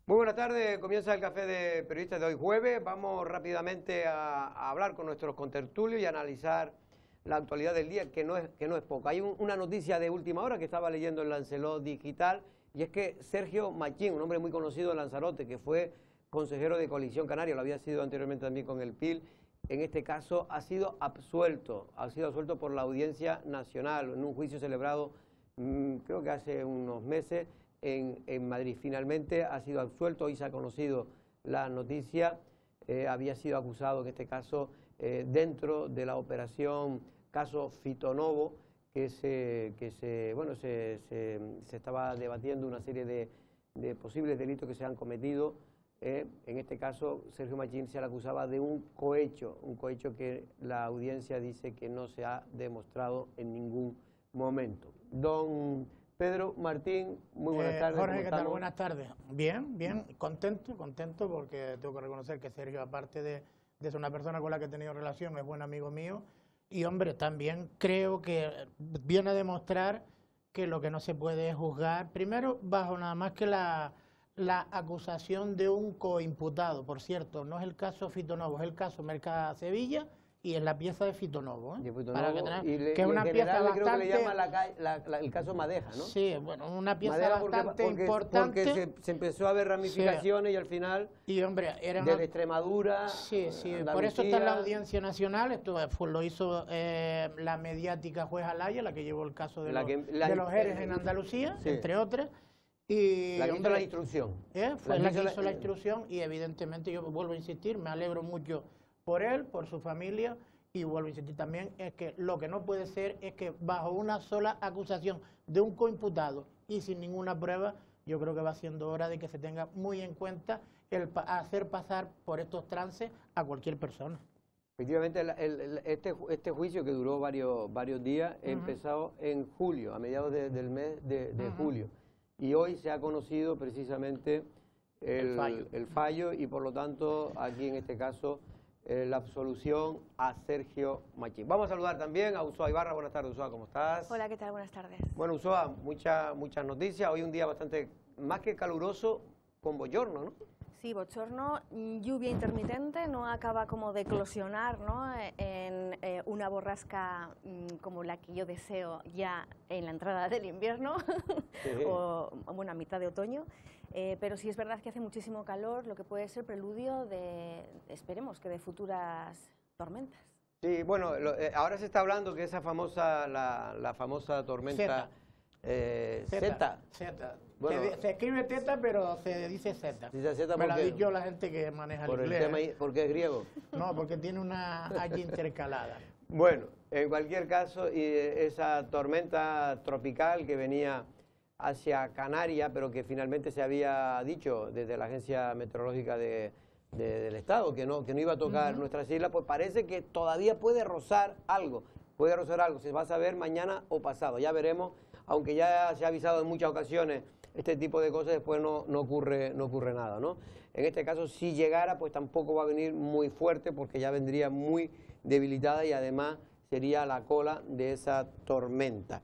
Muy buenas tardes, comienza el Café de Periodistas de hoy jueves. Vamos rápidamente a hablar con nuestros contertulios y a analizar la actualidad del día, que no es poca. Hay una noticia de última hora que estaba leyendo en Lancelot Digital, y es que Sergio Machín, un hombre muy conocido en Lanzarote, que fue consejero de Coalición Canaria, lo había sido anteriormente también con el PIL, en este caso ha sido absuelto por la Audiencia Nacional en un juicio celebrado creo que hace unos meses en Madrid. Finalmente ha sido absuelto, hoy se ha conocido la noticia. Había sido acusado en este caso dentro de la operación caso Fitonovo, que se estaba debatiendo una serie de posibles delitos que se han cometido. En este caso, Sergio Machín se le acusaba de un cohecho que la audiencia dice que no se ha demostrado en ningún momento. Don Pedro Martín, muy buenas tardes. Jorge, ¿qué tal? Buenas tardes. Bien, contento porque tengo que reconocer que Sergio, aparte de ser una persona con la que he tenido relación, es buen amigo mío. Y hombre, también creo que viene a demostrar que lo que no se puede es juzgar, primero, bajo nada más que la acusación de un coimputado. Por cierto, no es el caso Fitonovo, es el caso Merca Sevilla, y es la pieza de Fitonovo, que es una pieza bastante... Creo que le llama el caso Madeja, ¿no? Sí, bueno, una pieza Madeja bastante importante. Porque se empezó a ver ramificaciones, sí, y al final, y hombre, era desde Extremadura, sí, Andalucía. Por eso está en la Audiencia Nacional. Esto lo hizo la mediática juez Alaya, la que llevó el caso de los ERES en Andalucía, sí, entre otras. Y, la que hizo la instrucción. Fue la que hizo la instrucción, y evidentemente yo vuelvo a insistir, me alegro mucho por él, por su familia, y vuelvo a insistir también, es que lo que no puede ser es que bajo una sola acusación de un coimputado y sin ninguna prueba, yo creo que va siendo hora de que se tenga muy en cuenta el hacer pasar por estos trances a cualquier persona. Efectivamente, este juicio, que duró varios días, empezó en julio, a mediados del mes de julio, y hoy se ha conocido precisamente el fallo, y por lo tanto aquí en este caso la absolución a Sergio Machín. Vamos a saludar también a Usoa Ibarra. Buenas tardes, Usoa, ¿cómo estás? Hola, ¿qué tal? Buenas tardes. Bueno, Usoa, muchas noticias. Hoy un día bastante, más que caluroso, con bochorno, ¿no? Sí, bochorno, lluvia intermitente, no acaba como de eclosionar, ¿no?, en una borrasca como la que yo deseo ya en la entrada del invierno, sí, o bueno, a mitad de otoño. Pero sí es verdad que hace muchísimo calor, lo que puede ser preludio esperemos que de futuras tormentas. Sí, bueno, ahora se está hablando que esa famosa, la famosa tormenta Zeta. Bueno, se escribe teta, pero se dice Zeta. Me lo ha dicho la gente que maneja el inglés. ¿Porque es griego? No, porque tiene una H intercalada. Bueno, en cualquier caso, esa tormenta tropical que venía hacia Canarias, pero que finalmente se había dicho desde la Agencia Meteorológica del Estado que no iba a tocar nuestras islas, pues parece que todavía puede rozar algo, se va a saber mañana o pasado, ya veremos, aunque ya se ha avisado en muchas ocasiones este tipo de cosas, después no ocurre nada, ¿no? En este caso, si llegara, pues tampoco va a venir muy fuerte, porque ya vendría muy debilitada y además sería la cola de esa tormenta.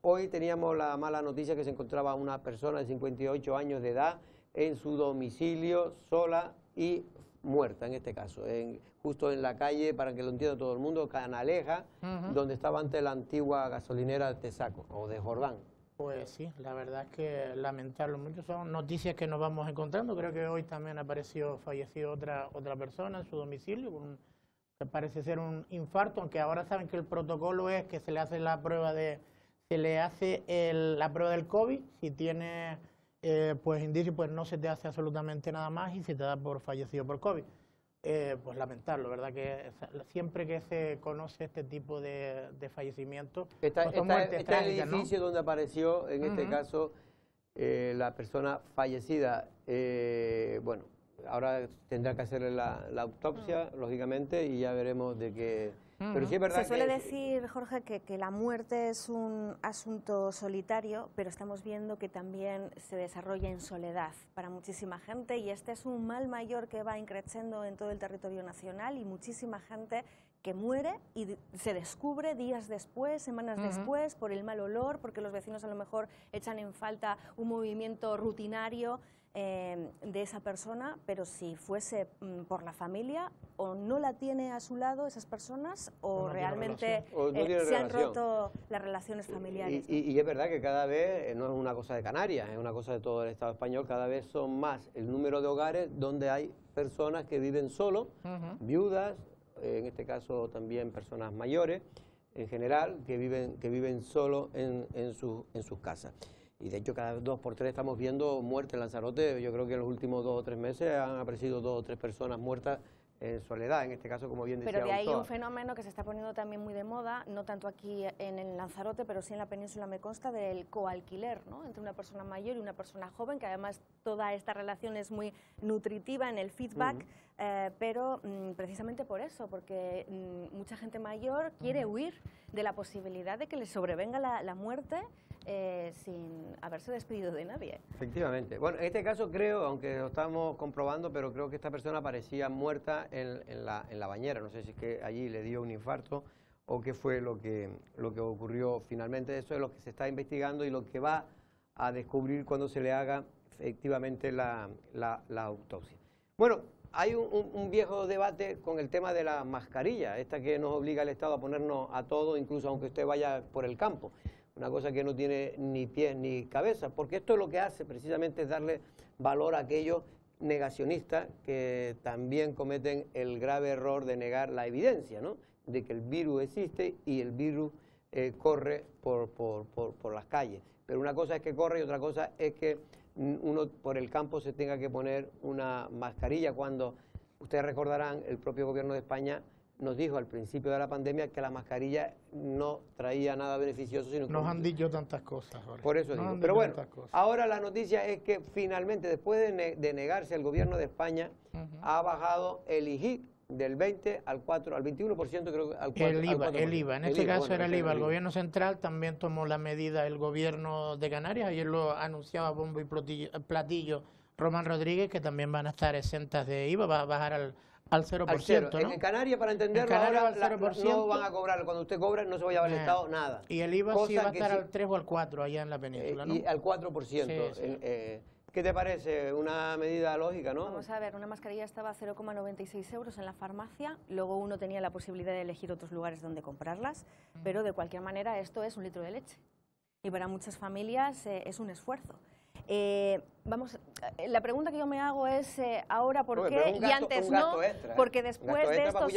Hoy teníamos la mala noticia que se encontraba una persona de 58 años de edad en su domicilio, sola y muerta en este caso, justo en la calle, para que lo entienda todo el mundo, Canaleja, donde estaba antes la antigua gasolinera de Tesaco, o de Jordán. Pues sí, la verdad es que lamentable mucho, son noticias que nos vamos encontrando. Creo que hoy también falleció otra persona en su domicilio, que parece ser un infarto, aunque ahora saben que el protocolo es que se le hace la prueba la prueba del COVID. Si tiene pues indicio, pues no se te hace absolutamente nada más y se te da por fallecido por COVID. Pues lamentable, ¿verdad? Que siempre que se conoce este tipo de fallecimientos, está el edificio, ¿no?, donde apareció en este caso la persona fallecida. Bueno, ahora tendrá que hacerle la autopsia, lógicamente, y ya veremos de qué. Pero sí es verdad. Se suele decir, Jorge, que la muerte es un asunto solitario, pero estamos viendo que también se desarrolla en soledad para muchísima gente, y este es un mal mayor que va increciendo en todo el territorio nacional, y muchísima gente que muere y se descubre días después, semanas después, por el mal olor, porque los vecinos a lo mejor echan en falta un movimiento rutinario. de esa persona, pero si fuese por la familia, o no la tiene a su lado esas personas, o realmente se han roto las relaciones familiares. Y es verdad que cada vez, no es una cosa de Canarias, es una cosa de todo el Estado español, cada vez son más el número de hogares donde hay personas que viven solos, viudas, en este caso también personas mayores, en general, que viven solos en sus casas. Y de hecho cada 2 por 3 estamos viendo muertes en Lanzarote. Yo creo que en los últimos 2 o 3 meses han aparecido 2 o 3 personas muertas en soledad, en este caso, como bien decía Pero de ahí Ulloa. un fenómeno que se está poniendo también muy de moda, no tanto aquí en el Lanzarote, pero sí en la península, me consta, del coalquiler, ¿no? Entre una persona mayor y una persona joven, que además toda esta relación es muy nutritiva en el feedback, pero precisamente por eso, porque mucha gente mayor quiere huir de la posibilidad de que le sobrevenga la muerte sin haberse despedido de nadie. Efectivamente. Bueno, en este caso creo, aunque lo estamos comprobando, pero creo que esta persona parecía muerta en la bañera. No sé si es que allí le dio un infarto o qué fue lo que ocurrió finalmente. Eso es lo que se está investigando y lo que va a descubrir cuando se le haga efectivamente la autopsia. Bueno, hay un viejo debate con el tema de la mascarilla, esta que nos obliga el Estado a ponernos a todos, incluso aunque usted vaya por el campo. Una cosa que no tiene ni pies ni cabeza, porque esto lo que hace precisamente es darle valor a aquellos negacionistas que también cometen el grave error de negar la evidencia, ¿no? De que el virus existe y el virus corre por las calles. Pero una cosa es que corre y otra cosa es que uno por el campo se tenga que poner una mascarilla, cuando ustedes recordarán, el propio gobierno de España nos dijo al principio de la pandemia que la mascarilla no traía nada beneficioso, sino que nos han dicho tantas cosas, Jorge. Por eso digo. Pero bueno, ahora la noticia es que finalmente, después de negarse, el gobierno de España ha bajado el IGI del 20 al 4, al 21%, creo que al 4%. El IVA, en este caso era el IVA. El gobierno central también tomó la medida, el gobierno de Canarias, ayer lo anunciaba bombo y platillo Román Rodríguez, que también van a estar exentas de IVA, va a bajar al 0%, ¿no? En Canarias, para entenderlo, ahora no van a cobrar, cuando usted cobra no se va a llevar el Estado nada. Y el IVA sí va a estar al 3 o al 4 allá en la península, ¿no? Y al 4%. Sí. ¿Qué te parece? Una medida lógica, ¿no? Vamos a ver, una mascarilla estaba a 0,96 euros en la farmacia, luego uno tenía la posibilidad de elegir otros lugares donde comprarlas, pero de cualquier manera esto es 1 litro de leche y para muchas familias es un esfuerzo. La pregunta que yo me hago es ahora por qué y antes no, porque después de estos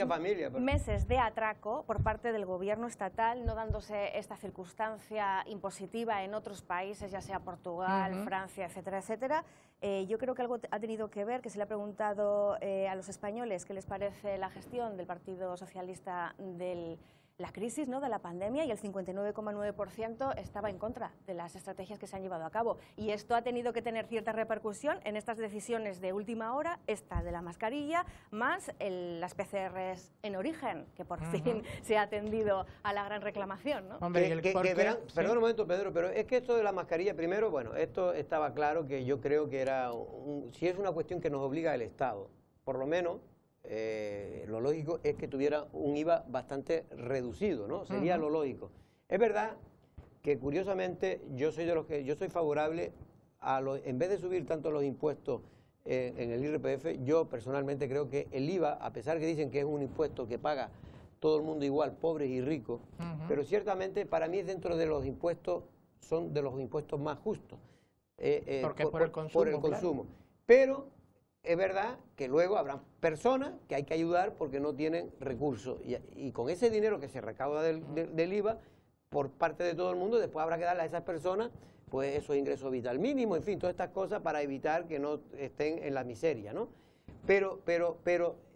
meses de atraco por parte del gobierno estatal, no dándose esta circunstancia impositiva en otros países, ya sea Portugal, Francia, etcétera, etcétera, yo creo que algo ha tenido que ver, que se le ha preguntado a los españoles qué les parece la gestión del Partido Socialista de la crisis, ¿no?, de la pandemia, y el 59,9% estaba en contra de las estrategias que se han llevado a cabo. Y esto ha tenido que tener cierta repercusión en estas decisiones de última hora, esta de la mascarilla, más las PCRs en origen, que por fin se ha atendido a la gran reclamación, ¿no? Hombre, verán, perdón un momento, Pedro, pero es que esto de la mascarilla, primero, bueno, esto estaba claro que yo creo que era, si es una cuestión que nos obliga el Estado, por lo menos, lo lógico es que tuviera un IVA bastante reducido, ¿no? Sería lo lógico. Es verdad que, curiosamente, yo soy favorable a en vez de subir tanto los impuestos en el IRPF, yo personalmente creo que el IVA, a pesar que dicen que es un impuesto que paga todo el mundo igual, pobres y ricos, pero ciertamente para mí es dentro de los impuestos, son de los impuestos más justos. Porque es por el consumo. Por el consumo. Claro. Pero es verdad que luego habrá personas que hay que ayudar porque no tienen recursos. Y con ese dinero que se recauda del IVA, por parte de todo el mundo, después habrá que darle a esas personas pues esos ingresos vital mínimo, en fin, todas estas cosas para evitar que no estén en la miseria, ¿no? Pero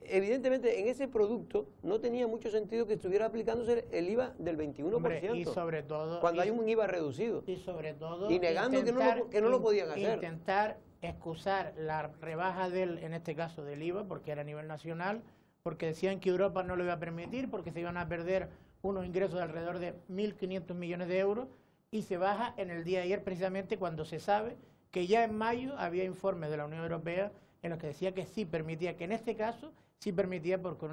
evidentemente en ese producto no tenía mucho sentido que estuviera aplicándose el IVA del 21%. Hombre, y sobre todo, cuando hay un IVA reducido. Y sobre todo, y negando que no lo podían hacer. Intentar excusar la rebaja en este caso del IVA, porque era a nivel nacional, porque decían que Europa no lo iba a permitir, porque se iban a perder unos ingresos de alrededor de 1.500 millones de euros, y se baja en el día de ayer precisamente cuando se sabe que ya en mayo había informes de la Unión Europea en los que decía que sí permitía que en este caso sí permitía, porque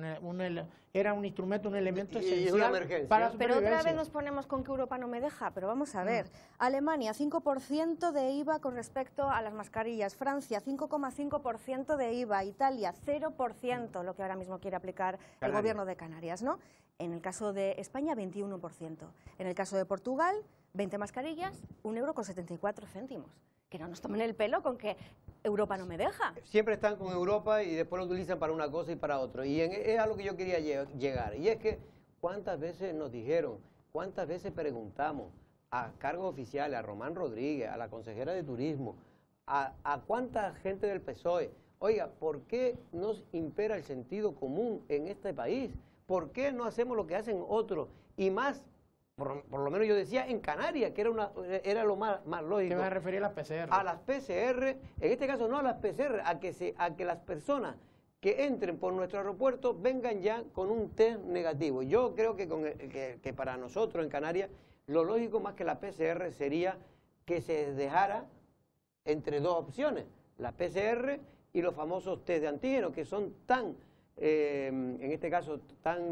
era un instrumento, un elemento Y una esencial emergencia. para la Pero otra supervivencia. vez nos ponemos con que Europa no me deja, pero vamos a ver. Alemania, 5% de IVA con respecto a las mascarillas. Francia, 5,5% de IVA. Italia, 0%, lo que ahora mismo quiere aplicar el gobierno de Canarias, ¿no? En el caso de España, 21%. En el caso de Portugal, 20 mascarillas, 1,74 €. Que no nos tomen el pelo con que Europa no me deja. Siempre están con Europa y después lo utilizan para una cosa y para otra. Y es a lo que yo quería llegar. Y es que, ¿cuántas veces nos dijeron, cuántas veces preguntamos a cargos oficiales, a Román Rodríguez, a la consejera de Turismo, a cuánta gente del PSOE, oiga, ¿por qué nos impera el sentido común en este país? ¿Por qué no hacemos lo que hacen otros? Y más, por lo menos yo decía, en Canarias, que era lo más lógico. Te vas a referir a las PCR. A las PCR, en este caso no a las PCR, a que las personas que entren por nuestro aeropuerto vengan ya con un test negativo. Yo creo que para nosotros en Canarias, lo lógico más que la PCR sería que se dejara entre dos opciones, la PCR y los famosos test de antígeno, que son tan, en este caso,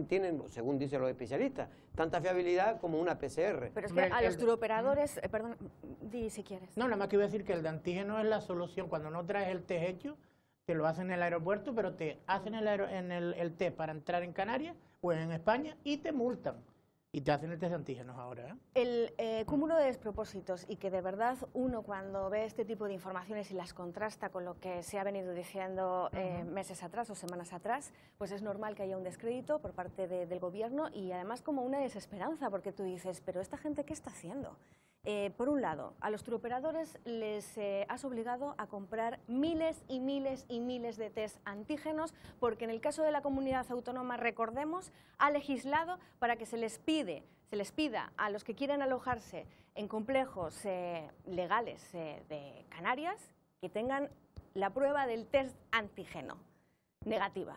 tienen, según dicen los especialistas, tanta fiabilidad como una PCR. Pero es que a los turoperadores, perdón, di si quieres. No, nada más que iba a decir que el de antígeno es la solución. Cuando no traes el test hecho, te lo hacen en el aeropuerto, pero te hacen el test para entrar en Canarias o en España y te multan. Y te hacen el test de antígenos ahora, ¿eh? El cúmulo de despropósitos y que de verdad uno cuando ve este tipo de informaciones y las contrasta con lo que se ha venido diciendo meses atrás o semanas atrás, pues es normal que haya un descrédito por parte del gobierno y además como una desesperanza, porque tú dices, pero ¿esta gente qué está haciendo? Por un lado, a los turoperadores les has obligado a comprar miles y miles y miles de test antígenos, porque en el caso de la comunidad autónoma, recordemos, ha legislado para que se les pida a los que quieren alojarse en complejos legales de Canarias que tengan la prueba del test antígeno negativa.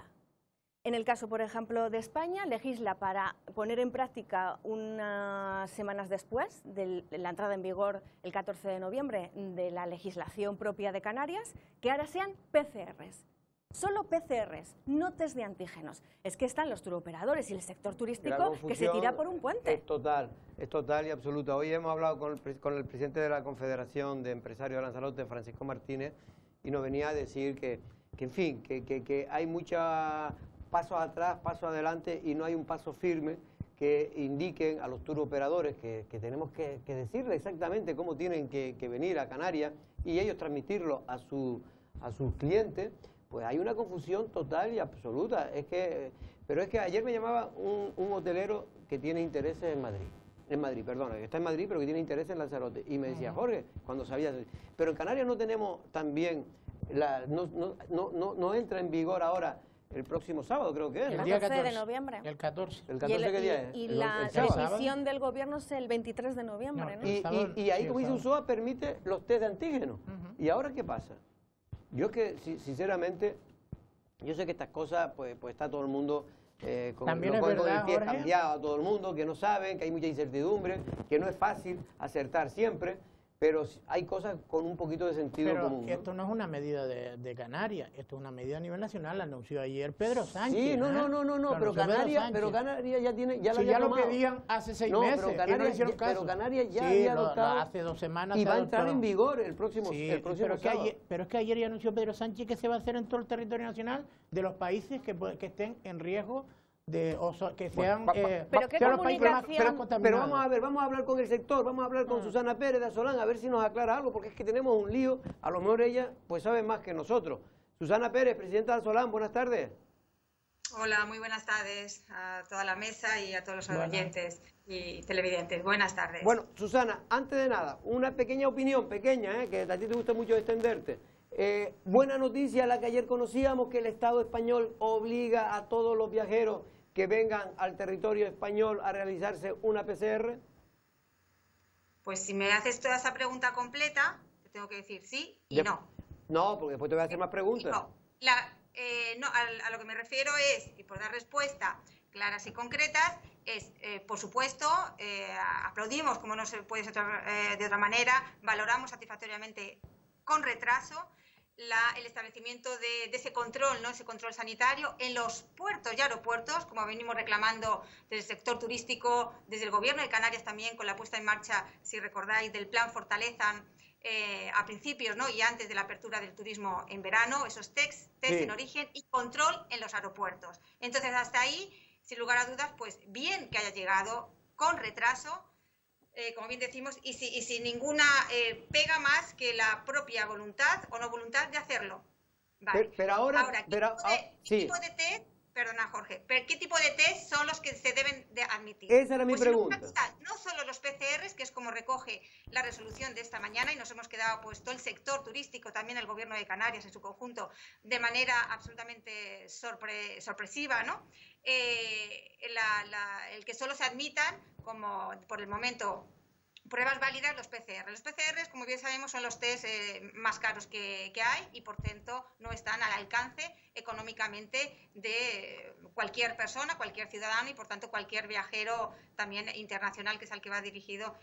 En el caso, por ejemplo, de España, legisla para poner en práctica unas semanas después de la entrada en vigor, el 14 de noviembre, de la legislación propia de Canarias, que ahora sean PCRs. Solo PCRs, no test de antígenos. Es que están los turoperadores y el sector turístico que se tira por un puente. Es total y absoluta. Hoy hemos hablado con el presidente de la Confederación de Empresarios de Lanzarote, Francisco Martínez, y nos venía a decir que en fin, que hay mucha pasos atrás, pasos adelante y no hay un paso firme que indiquen a los turoperadores que tenemos que decirles exactamente cómo tienen que venir a Canarias y ellos transmitirlo a sus clientes. Pues hay una confusión total y absoluta. Pero es que ayer me llamaba un hotelero que tiene intereses en Madrid. Que está en Madrid pero que tiene intereses en Lanzarote. Y me decía, Jorge, cuando sabías, pero en Canarias no tenemos también, no entra en vigor ahora el próximo sábado, creo que es. El día 14 de noviembre. El 14. ¿El 14 qué día es? Y la decisión del gobierno es el 23 de noviembre, ¿no? Y ahí, como dice USOA, permite los test de antígenos. ¿Y ahora qué pasa? Yo es que, sinceramente, yo sé que estas cosas, pues está todo el mundo con el pie cambiado a todo el mundo, que no saben, que hay mucha incertidumbre, que no es fácil acertar siempre. Pero hay cosas con un poquito de sentido común. Pero esto no es una medida de Canarias, esto es una medida a nivel nacional, la anunció ayer Pedro Sánchez. Sí, no, pero Canarias ya tiene, ya si lo ya lo pedían hace 6 meses, pero Canarias, no le hicieron caso. Pero Canarias ya había adoptado hace 2 semanas y va a entrar en vigor el próximo sábado. Pero es que ayer ya anunció Pedro Sánchez que se va a hacer en todo el territorio nacional de los países que estén en riesgo que sean los países más contaminados. Pero vamos a hablar con el sector, vamos a hablar con Susana Pérez de Azolán, a ver si nos aclara algo, porque es que tenemos un lío, a lo mejor ella pues sabe más que nosotros. Susana Pérez, presidenta de Azolán, buenas tardes. Hola, muy buenas tardes a toda la mesa y a todos los oyentes y televidentes. Buenas tardes. Bueno, Susana, antes de nada, una pequeña opinión, que a ti te gusta mucho extenderte. Buena noticia la que ayer conocíamos, que el Estado español obliga a todos los viajeros que vengan al territorio español a realizarse una PCR. Pues si me haces toda esa pregunta completa, te tengo que decir sí y no. No, porque después te voy a hacer más preguntas. A lo que me refiero es, y por dar respuesta claras y concretas, es, por supuesto, aplaudimos, como no se puede ser de otra manera, valoramos satisfactoriamente con retraso el establecimiento de ese control, ¿no? Ese control sanitario en los puertos y aeropuertos, como venimos reclamando desde el sector turístico, desde el Gobierno de Canarias también, con la puesta en marcha, si recordáis, del plan Fortaleza a principios, ¿no? Y antes de la apertura del turismo en verano, esos test en origen y control en los aeropuertos. Entonces, hasta ahí, sin lugar a dudas, pues bien que haya llegado con retraso, como bien decimos, y sin ninguna pega más que la propia voluntad o no voluntad de hacerlo. Vale. Pero ahora, ¿qué tipo de test? Perdona, Jorge, ¿pero qué tipo de test son los que se deben de admitir? Esa era mi pregunta. No solo los PCRs, que es como recoge la resolución de esta mañana, y nos hemos quedado pues todo el sector turístico, también el Gobierno de Canarias en su conjunto, de manera absolutamente sorpresiva, ¿no? El que solo se admitan, como por el momento, pruebas válidas, los PCR. Los PCR, como bien sabemos, son los test más caros que hay y, por tanto, no están al alcance económicamente de cualquier persona, cualquier ciudadano y, por tanto, cualquier viajero también internacional, que es al que va dirigido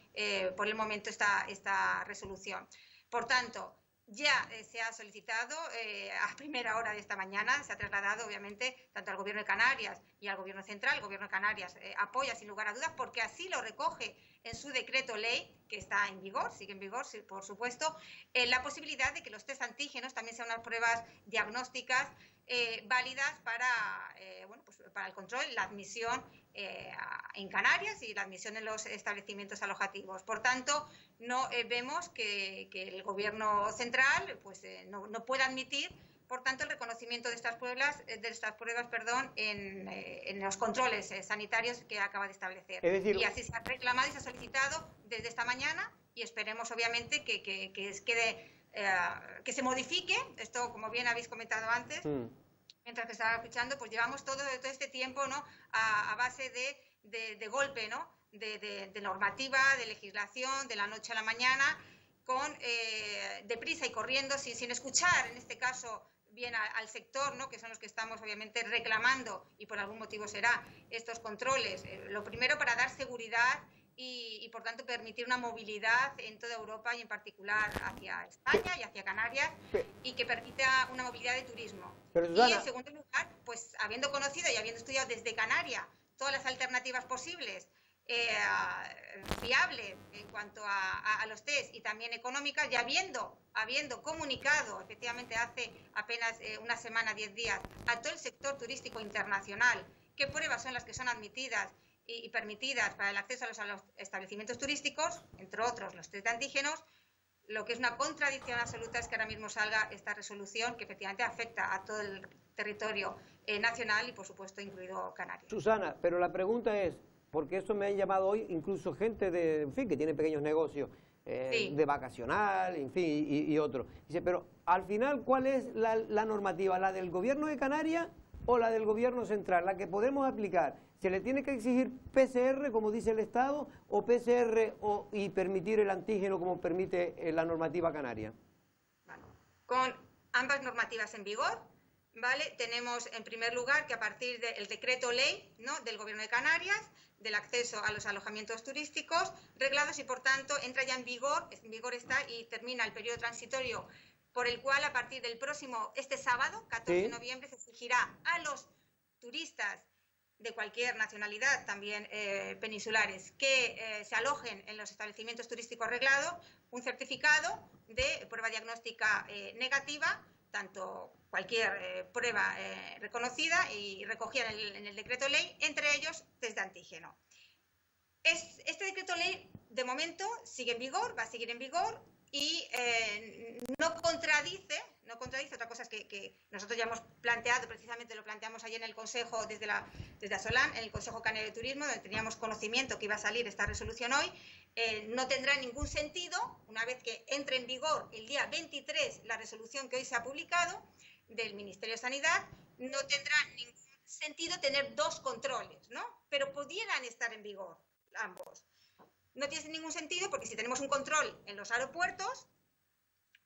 por el momento esta resolución. Por tanto, ya se ha solicitado a primera hora de esta mañana, se ha trasladado obviamente tanto al Gobierno de Canarias y al Gobierno central. El Gobierno de Canarias apoya sin lugar a dudas porque así lo recoge en su decreto ley, que está en vigor, sigue en vigor, sí, por supuesto, la posibilidad de que los test antígenos también sean unas pruebas diagnósticas válidas para, pues para el control, la admisión en Canarias y la admisión en los establecimientos alojativos. Por tanto, no vemos que el Gobierno central pues, no pueda admitir, por tanto, el reconocimiento de estas pruebas, en los controles sanitarios que acaba de establecer. Es decir, y así se ha reclamado y se ha solicitado desde esta mañana y esperemos, obviamente, que se modifique. Esto, como bien habéis comentado antes, mientras que estaba escuchando, pues llevamos todo este tiempo, ¿no? a base de golpe, ¿no? de normativa, de legislación, de la noche a la mañana, con deprisa y corriendo, sin escuchar, en este caso, bien al sector, ¿no? Que son los que estamos obviamente reclamando, y por algún motivo será, estos controles. Lo primero, para dar seguridad y por tanto permitir una movilidad en toda Europa y en particular hacia España y hacia Canarias, y que permita una movilidad de turismo. Pero, Susana, y en segundo lugar, pues habiendo conocido y habiendo estudiado desde Canarias todas las alternativas posibles, viables en cuanto a los test y también económicas, y habiendo comunicado efectivamente hace apenas una semana, 10 días, a todo el sector turístico internacional qué pruebas son las que son admitidas y permitidas para el acceso a los establecimientos turísticos, entre otros los test de antígenos, lo que es una contradicción absoluta es que ahora mismo salga esta resolución que efectivamente afecta a todo el territorio nacional y, por supuesto, incluido Canarias. Susana, pero la pregunta es, porque eso me han llamado hoy incluso gente que tiene pequeños negocios, de vacacional, en fin, y otros. Dice, pero al final, ¿cuál es la normativa? ¿La del Gobierno de Canarias o la del Gobierno central? ¿La que podemos aplicar? ¿Se le tiene que exigir PCR, como dice el Estado, o PCR y permitir el antígeno como permite la normativa canaria? Bueno, con ambas normativas en vigor, ¿vale? Tenemos, en primer lugar, que a partir del decreto ley, ¿no?, del Gobierno de Canarias, del acceso a los alojamientos turísticos reglados, y por tanto entra ya en vigor está y termina el periodo transitorio por el cual a partir del próximo, este sábado, 14 de noviembre, se exigirá a los turistas de cualquier nacionalidad, también peninsulares, que se alojen en los establecimientos turísticos reglados, un certificado de prueba diagnóstica negativa, tanto cualquier prueba reconocida y recogida en el decreto ley, entre ellos test de antígeno. Este decreto ley, de momento, sigue en vigor, va a seguir en vigor, y no contradice, otra cosa es que nosotros ya hemos planteado, precisamente lo planteamos ayer en el Consejo, desde Asolán, en el Consejo Canario de Turismo, donde teníamos conocimiento que iba a salir esta resolución hoy. No tendrá ningún sentido, una vez que entre en vigor el día 23 la resolución que hoy se ha publicado del Ministerio de Sanidad, no tendrá ningún sentido tener dos controles, ¿no? Pero pudieran estar en vigor ambos. No tiene ningún sentido, porque si tenemos un control en los aeropuertos,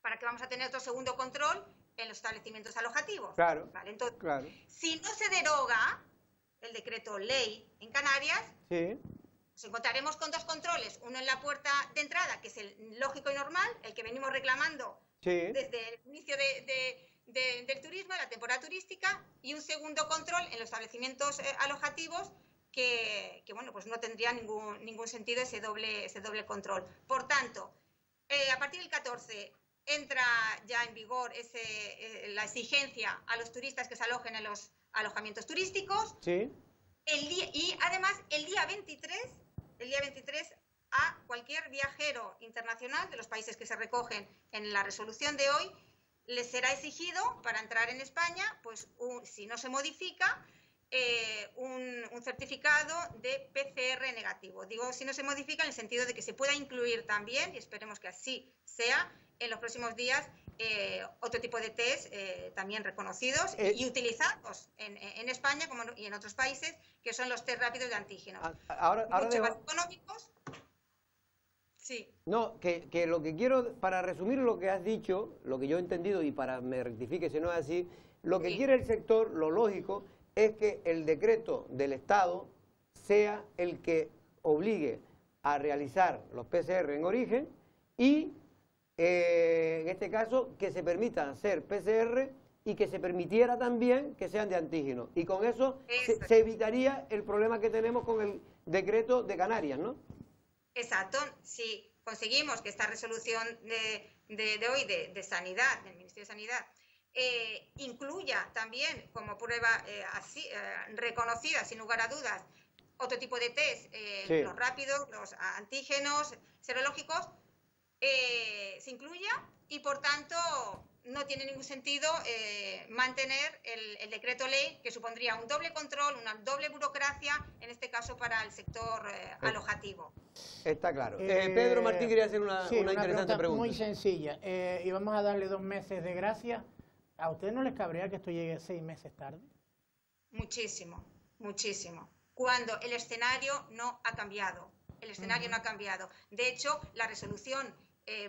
¿para qué vamos a tener otro segundo control en los establecimientos alojativos? Claro, ¿vale? Entonces, claro. Si no se deroga el decreto ley en Canarias, nos encontraremos con dos controles, uno en la puerta de entrada, que es el lógico y normal, el que venimos reclamando Sí. desde el inicio del turismo, la temporada turística, y un segundo control en los establecimientos alojativos que bueno, pues no tendría ningún sentido ese doble control. Por tanto, a partir del 14 entra ya en vigor la exigencia a los turistas que se alojen en los alojamientos turísticos. Sí. Y además el día 23 a cualquier viajero internacional de los países que se recogen en la resolución de hoy les será exigido para entrar en España, pues si no se modifica, un certificado de PCR negativo. Digo, si no se modifica en el sentido de que se pueda incluir también, y esperemos que así sea, en los próximos días otro tipo de test también reconocidos y utilizados en España y en otros países, que son los test rápidos de antígenos. Ahora mucho más económicos. Sí. No, que lo que quiero, para resumir lo que has dicho, lo que yo he entendido, y para me rectifique si no es así, lo que quiere el sector, lo lógico, es que el decreto del Estado sea el que obligue a realizar los PCR en origen y, en este caso, que se permitan hacer PCR y que se permitiera también que sean de antígenos. Y con eso se evitaría el problema que tenemos con el decreto de Canarias, ¿no? Exacto. Si conseguimos que esta resolución de hoy de Sanidad, del Ministerio de Sanidad, incluya también como prueba reconocida, sin lugar a dudas, otro tipo de test, sí, los rápidos, los antígenos serológicos, se incluya, y por tanto no tiene ningún sentido mantener el decreto ley, que supondría un doble control, una doble burocracia, en este caso para el sector alojativo. Está claro. Pedro Martín quería hacer una interesante pregunta. Muy sencilla. Y vamos a darle 2 meses de gracia. ¿A usted no les cabrea que esto llegue 6 meses tarde? Muchísimo, muchísimo. Cuando el escenario no ha cambiado. El escenario no ha cambiado. De hecho, la resolución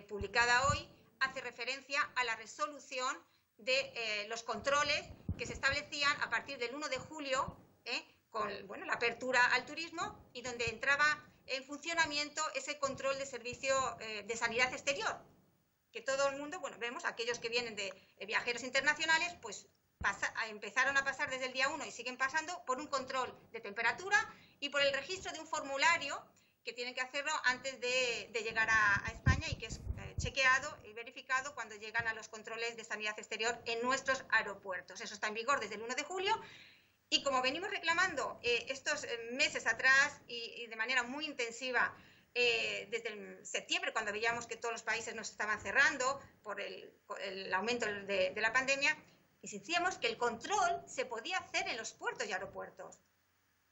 publicada hoy hace referencia a la resolución de los controles que se establecían a partir del 1 de julio, con la apertura al turismo, y donde entraba en funcionamiento ese control de servicio de sanidad exterior, que todo el mundo, vemos aquellos que vienen de viajeros internacionales, pues empezaron a pasar desde el día 1 y siguen pasando por un control de temperatura y por el registro de un formulario que tienen que hacerlo antes de llegar a España, y que es chequeado y verificado cuando llegan a los controles de sanidad exterior en nuestros aeropuertos. Eso está en vigor desde el 1 de julio. Y como venimos reclamando estos meses atrás y de manera muy intensiva, desde el septiembre, cuando veíamos que todos los países nos estaban cerrando por el aumento de la pandemia, insistíamos que el control se podía hacer en los puertos y aeropuertos.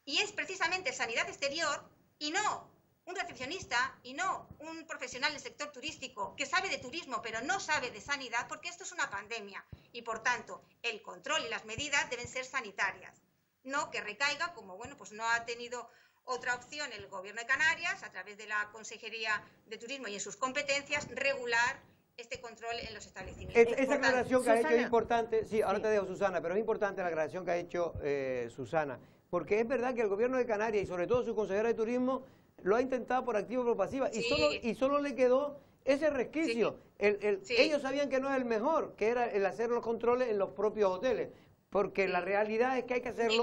Y es precisamente sanidad exterior, y no un recepcionista, y no un profesional del sector turístico que sabe de turismo pero no sabe de sanidad, porque esto es una pandemia y por tanto el control y las medidas deben ser sanitarias, no que recaiga, como pues no ha tenido otra opción el Gobierno de Canarias, a través de la Consejería de Turismo y en sus competencias, regular este control en los establecimientos. Esa aclaración que ha hecho es importante. Sí, ahora te dejo, Susana, pero es importante la aclaración que ha hecho Susana, porque es verdad que el Gobierno de Canarias y sobre todo su consejera de Turismo lo ha intentado por activa y por pasiva, sí, y solo le quedó ese resquicio. Sí. Ellos sabían que no es el mejor, que era el hacer los controles en los propios hoteles, porque la realidad es que hay que hacerlo.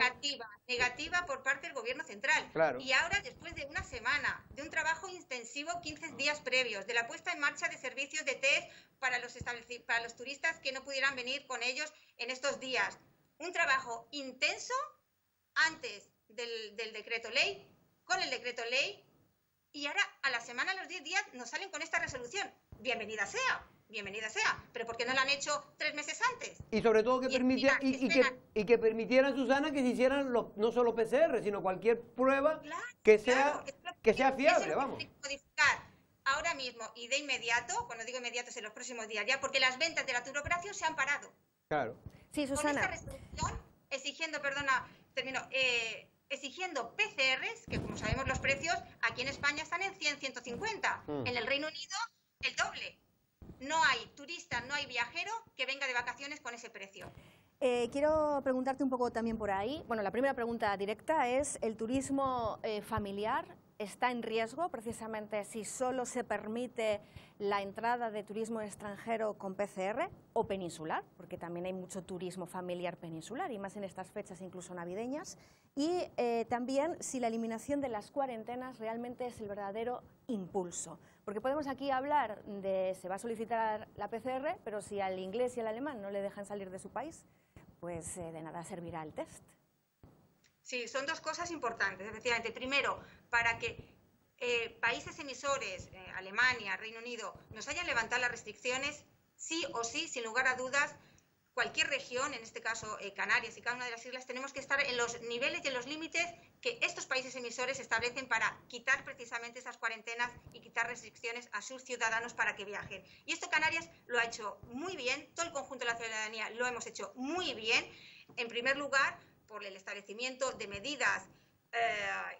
Negativa por parte del Gobierno central. Claro. Y ahora, después de una semana, de un trabajo intensivo, 15 días previos, de la puesta en marcha de servicios de test para los turistas que no pudieran venir con ellos en estos días, un trabajo intenso antes del decreto ley, con el decreto ley, y ahora a la semana, a los 10 días, nos salen con esta resolución. Bienvenida sea, pero ¿por qué no la han hecho 3 meses antes? Y sobre todo que que permitieran, Susana, que se hicieran no solo PCR, sino cualquier prueba que sea fiable, vamos. Modificar ahora mismo y de inmediato, cuando digo inmediato es en los próximos días ya, porque las ventas de la turoperación se han parado. Claro. Sí, Susana. Con esta resolución, exigiendo PCRs, que como sabemos los precios aquí en España están en 100, 150. En el Reino Unido, el doble. No hay turista, no hay viajero que venga de vacaciones con ese precio. Quiero preguntarte un poco también por ahí. Bueno, la primera pregunta directa es, ¿el turismo familiar está en riesgo precisamente si solo se permite la entrada de turismo extranjero con PCR o peninsular, porque también hay mucho turismo familiar peninsular y más en estas fechas incluso navideñas, y también si la eliminación de las cuarentenas realmente es el verdadero impulso, porque podemos aquí hablar de se va a solicitar la PCR, pero si al inglés y al alemán no le dejan salir de su país, pues de nada servirá el test. Sí, son dos cosas importantes, efectivamente. Primero, para que países emisores, Alemania, Reino Unido, nos hayan levantado las restricciones, sí o sí, sin lugar a dudas, cualquier región, en este caso Canarias y cada una de las islas, tenemos que estar en los niveles y en los límites que estos países emisores establecen para quitar precisamente esas cuarentenas y quitar restricciones a sus ciudadanos para que viajen. Y esto Canarias lo ha hecho muy bien, todo el conjunto de la ciudadanía lo hemos hecho muy bien, en primer lugar, por el establecimiento de medidas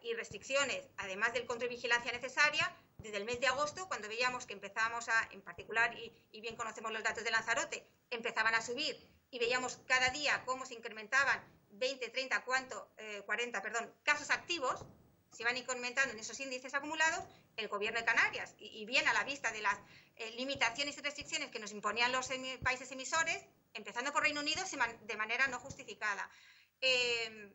y restricciones, además del control y vigilancia necesaria, desde el mes de agosto, cuando veíamos que empezábamos a, en particular, y bien conocemos los datos de Lanzarote, empezaban a subir y veíamos cada día cómo se incrementaban 20, 30, 40 casos activos, se iban incrementando en esos índices acumulados, el Gobierno de Canarias, y bien a la vista de las limitaciones y restricciones que nos imponían los países emisores, empezando por Reino Unido de manera no justificada,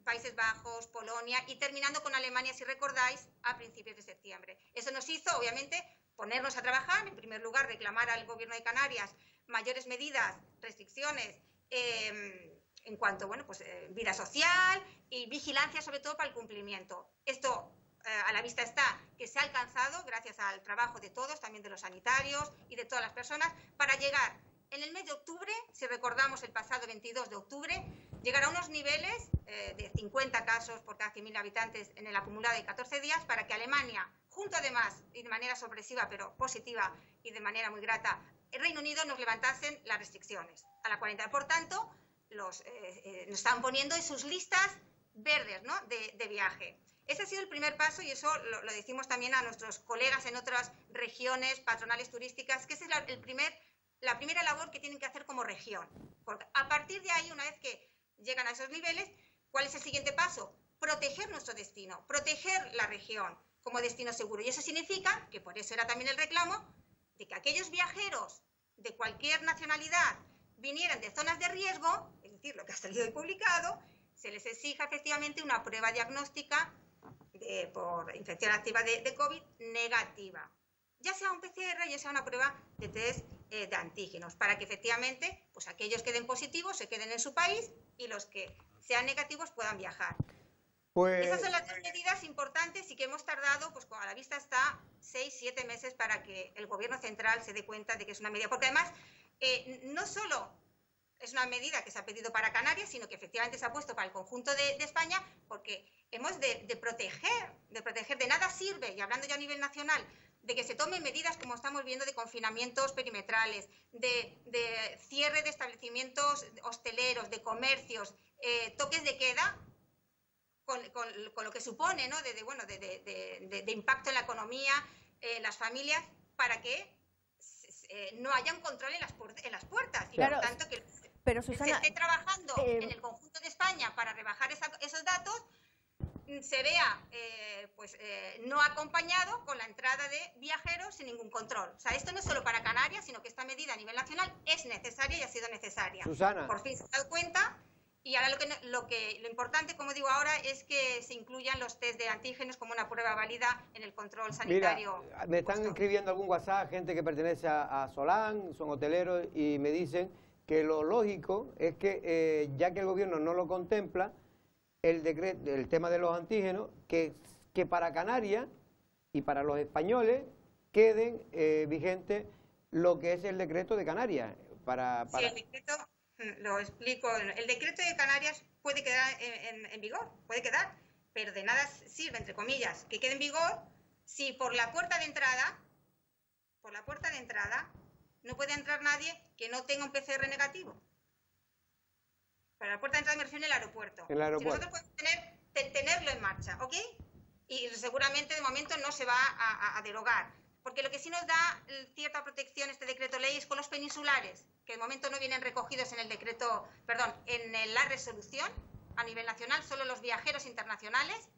Países Bajos, Polonia y terminando con Alemania, si recordáis, a principios de septiembre. Eso nos hizo, obviamente, ponernos a trabajar, en primer lugar, reclamar al Gobierno de Canarias mayores medidas, restricciones en cuanto, bueno, pues vida social y vigilancia, sobre todo, para el cumplimiento. Esto a la vista está que se ha alcanzado gracias al trabajo de todos, también de los sanitarios y de todas las personas, para llegar en el mes de octubre, si recordamos el pasado 22 de octubre, llegar a unos niveles de 50 casos por cada 100.000 habitantes en el acumulado de 14 días para que Alemania, junto además y de manera sorpresiva pero positiva y de manera muy grata, el Reino Unido nos levantasen las restricciones a la cuarentena. Por tanto, nos estaban poniendo en sus listas verdes, ¿no?, de viaje. Ese ha sido el primer paso y eso lo decimos también a nuestros colegas en otras regiones patronales turísticas, que esa es la primera labor que tienen que hacer como región. Porque a partir de ahí, una vez que llegan a esos niveles, ¿cuál es el siguiente paso? Proteger nuestro destino, proteger la región como destino seguro. Y eso significa, que por eso era también el reclamo, de que aquellos viajeros de cualquier nacionalidad vinieran de zonas de riesgo, es decir, lo que ha salido y publicado, se les exija efectivamente una prueba diagnóstica por infección activa de COVID negativa. Ya sea un PCR, ya sea una prueba de test de antígenos, para que efectivamente pues aquellos que den positivos se queden en su país y los que sean negativos puedan viajar. Pues esas son las dos medidas importantes y que hemos tardado, pues a la vista está 6-7 meses para que el Gobierno central se dé cuenta de que es una medida, porque además no solo es una medida que se ha pedido para Canarias, sino que efectivamente se ha puesto para el conjunto de España, porque hemos de proteger, de nada sirve, y hablando ya a nivel nacional, de que se tomen medidas como estamos viendo de confinamientos perimetrales, de cierre de establecimientos hosteleros, de comercios, toques de queda, con lo que supone, ¿no?, de impacto en la economía, en las familias, para que no haya un control en las puertas. Y claro, por tanto que pero, Susana, se esté trabajando en el conjunto de España para rebajar esos datos, se vea no acompañado con la entrada de viajeros sin ningún control. O sea, esto no es solo para Canarias, sino que esta medida a nivel nacional es necesaria y ha sido necesaria. Susana. Por fin se ha dado cuenta y ahora lo importante, como digo ahora, es que se incluyan los test de antígenos como una prueba válida en el control sanitario. Mira, me están escribiendo algún WhatsApp, gente que pertenece a Solán, son hoteleros, y me dicen que lo lógico es que, ya que el gobierno no lo contempla, el tema de los antígenos, que para Canarias y para los españoles queden vigentes lo que es el decreto de Canarias. Sí, el decreto, lo explico, el decreto de Canarias puede quedar en vigor, puede quedar, pero de nada sirve, entre comillas, que quede en vigor si por la puerta de entrada no puede entrar nadie que no tenga un PCR negativo. Para la puerta de entrada me refiero en el aeropuerto. Si nosotros podemos tenerlo en marcha, ¿ok? Y seguramente de momento no se va a derogar. Porque lo que sí nos da cierta protección este decreto ley es con los peninsulares, que de momento no vienen recogidos en el decreto, perdón, en la resolución a nivel nacional, solo los viajeros internacionales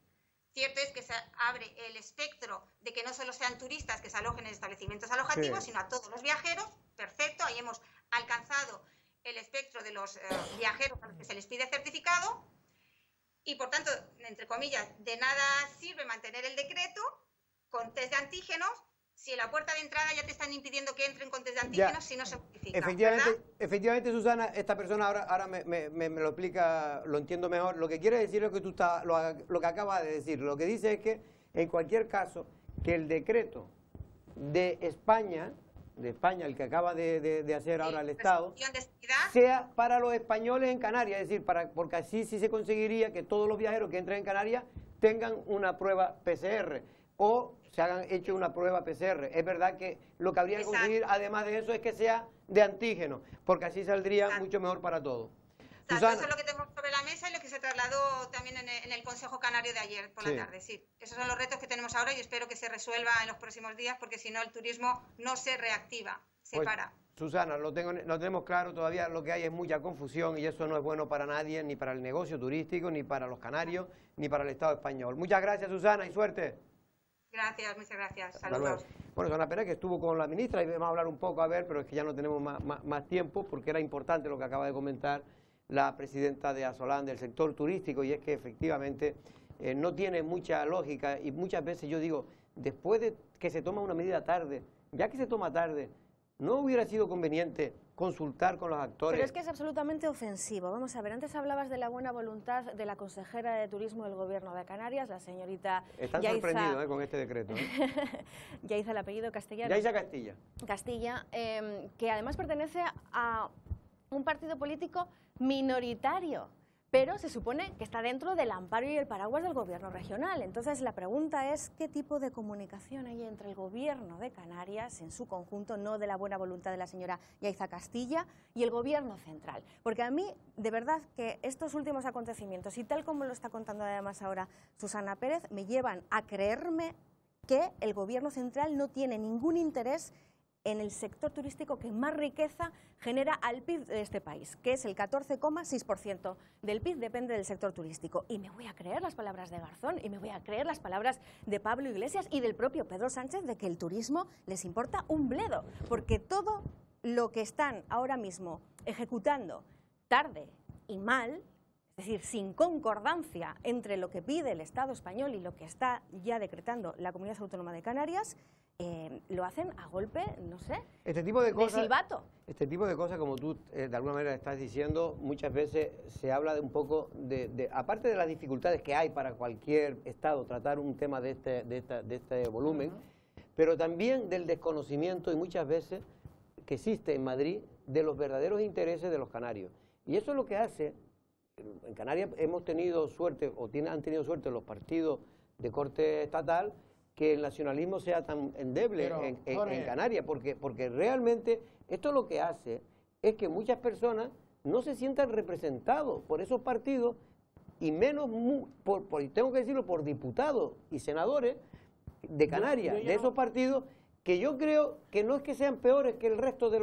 Cierto es que se abre el espectro de que no solo sean turistas que se alojen en establecimientos alojativos, Sí. sino a todos los viajeros. Perfecto, ahí hemos alcanzado el espectro de los viajeros a los que se les pide certificado. Y por tanto, entre comillas, de nada sirve mantener el decreto con test de antígenos si en la puerta de entrada ya te están impidiendo que entren con test de antígenos si no se modifica. Efectivamente, Susana, esta persona ahora me lo explica, lo entiendo mejor. Lo que quiere decir es lo que tú lo que acabas de decir. Lo que dice es que, en cualquier caso, que el decreto de España, el que acaba de hacer ahora el Estado, sea para los españoles en Canarias, es decir, porque así sí se conseguiría que todos los viajeros que entren en Canarias tengan una prueba PCR o se hagan hecho una prueba PCR. Es verdad que lo que habría que conseguir, además de eso, es que sea de antígeno, porque así saldría mucho mejor para todos. Eso es lo que tenemos sobre la mesa y lo que se trasladó también en el Consejo Canario de ayer por la tarde. Sí, esos son los retos que tenemos ahora y espero que se resuelva en los próximos días, porque si no el turismo no se reactiva, se para. Susana, lo tenemos claro, todavía lo que hay es mucha confusión y eso no es bueno para nadie, ni para el negocio turístico, ni para los canarios, ni para el Estado español. Muchas gracias, Susana, y suerte. Gracias, muchas gracias. Saludos. Bueno, Susana Pérez, que estuvo con la ministra y vamos a hablar un poco, a ver, pero es que ya no tenemos más tiempo, porque era importante lo que acaba de comentar la presidenta de Asolán del sector turístico, y es que efectivamente no tiene mucha lógica, y muchas veces yo digo, después de que se toma una medida tarde, ya que se toma tarde, ¿no hubiera sido conveniente consultar con los actores? Pero es que es absolutamente ofensivo. Vamos a ver, antes hablabas de la buena voluntad de la consejera de Turismo del Gobierno de Canarias, la señorita Están Yaiza, sorprendidos con este decreto. Yaiza, el apellido castellano. Yaiza Castilla. Castilla, que además pertenece a un partido político minoritario, pero se supone que está dentro del amparo y el paraguas del gobierno regional. Entonces la pregunta es qué tipo de comunicación hay entre el gobierno de Canarias en su conjunto, no de la buena voluntad de la señora Yaiza Castilla, y el gobierno central. Porque a mí, de verdad, que estos últimos acontecimientos, y tal como lo está contando además ahora Susana Pérez, me llevan a creerme que el gobierno central no tiene ningún interés en el sector turístico que más riqueza genera al PIB de este país, que es el 14,6% del PIB depende del sector turístico. Y me voy a creer las palabras de Garzón, y me voy a creer las palabras de Pablo Iglesias y del propio Pedro Sánchez de que el turismo les importa un bledo, porque todo lo que están ahora mismo ejecutando tarde y mal, es decir, sin concordancia entre lo que pide el Estado español y lo que está ya decretando la Comunidad Autónoma de Canarias, lo hacen a golpe, no sé, este tipo de cosas, silbato. Este tipo de cosas, como tú de alguna manera estás diciendo, muchas veces se habla de un poco aparte de las dificultades que hay para cualquier Estado tratar un tema de este volumen, pero también del desconocimiento y muchas veces que existe en Madrid de los verdaderos intereses de los canarios. Y eso es lo que hace, en Canarias hemos tenido suerte, han tenido suerte los partidos de corte estatal, que el nacionalismo sea tan endeble en Canarias, porque realmente esto lo que hace es que muchas personas no se sientan representados por esos partidos, y menos, tengo que decirlo, por diputados y senadores de Canarias, de esos partidos, que yo creo que no es que sean peores que el resto de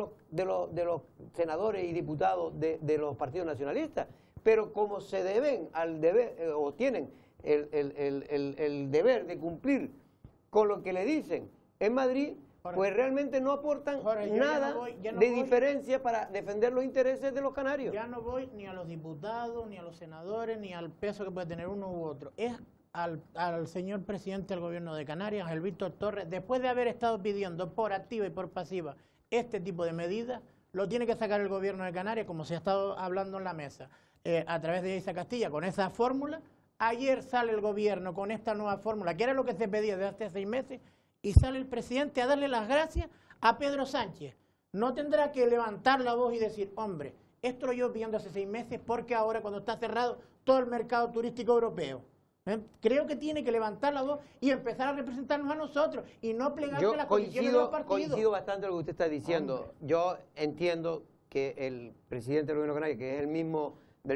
los senadores y diputados de los partidos nacionalistas, pero como se deben al deber, o tienen el deber de cumplir con lo que le dicen en Madrid, pues realmente no aportan nada de diferencia para defender los intereses de los canarios. Ya no voy ni a los diputados, ni a los senadores, ni al peso que puede tener uno u otro. Es al señor presidente del gobierno de Canarias, Ángel Víctor Torres, después de haber estado pidiendo por activa y por pasiva este tipo de medidas, lo tiene que sacar el gobierno de Canarias, como se ha estado hablando en la mesa, a través de Yaiza Castilla, con esa fórmula. Ayer sale el gobierno con esta nueva fórmula, que era lo que se pedía desde hace 6 meses, y sale el presidente a darle las gracias a Pedro Sánchez. No tendrá que levantar la voz y decir, hombre, esto lo llevo pidiendo hace 6 meses, porque ahora cuando está cerrado todo el mercado turístico europeo. Creo que tiene que levantar la voz y empezar a representarnos a nosotros, y no plegarse a las condiciones de los partidos. Coincido bastante con lo que usted está diciendo. Hombre. Yo entiendo que el presidente del gobierno de Canarias, que es del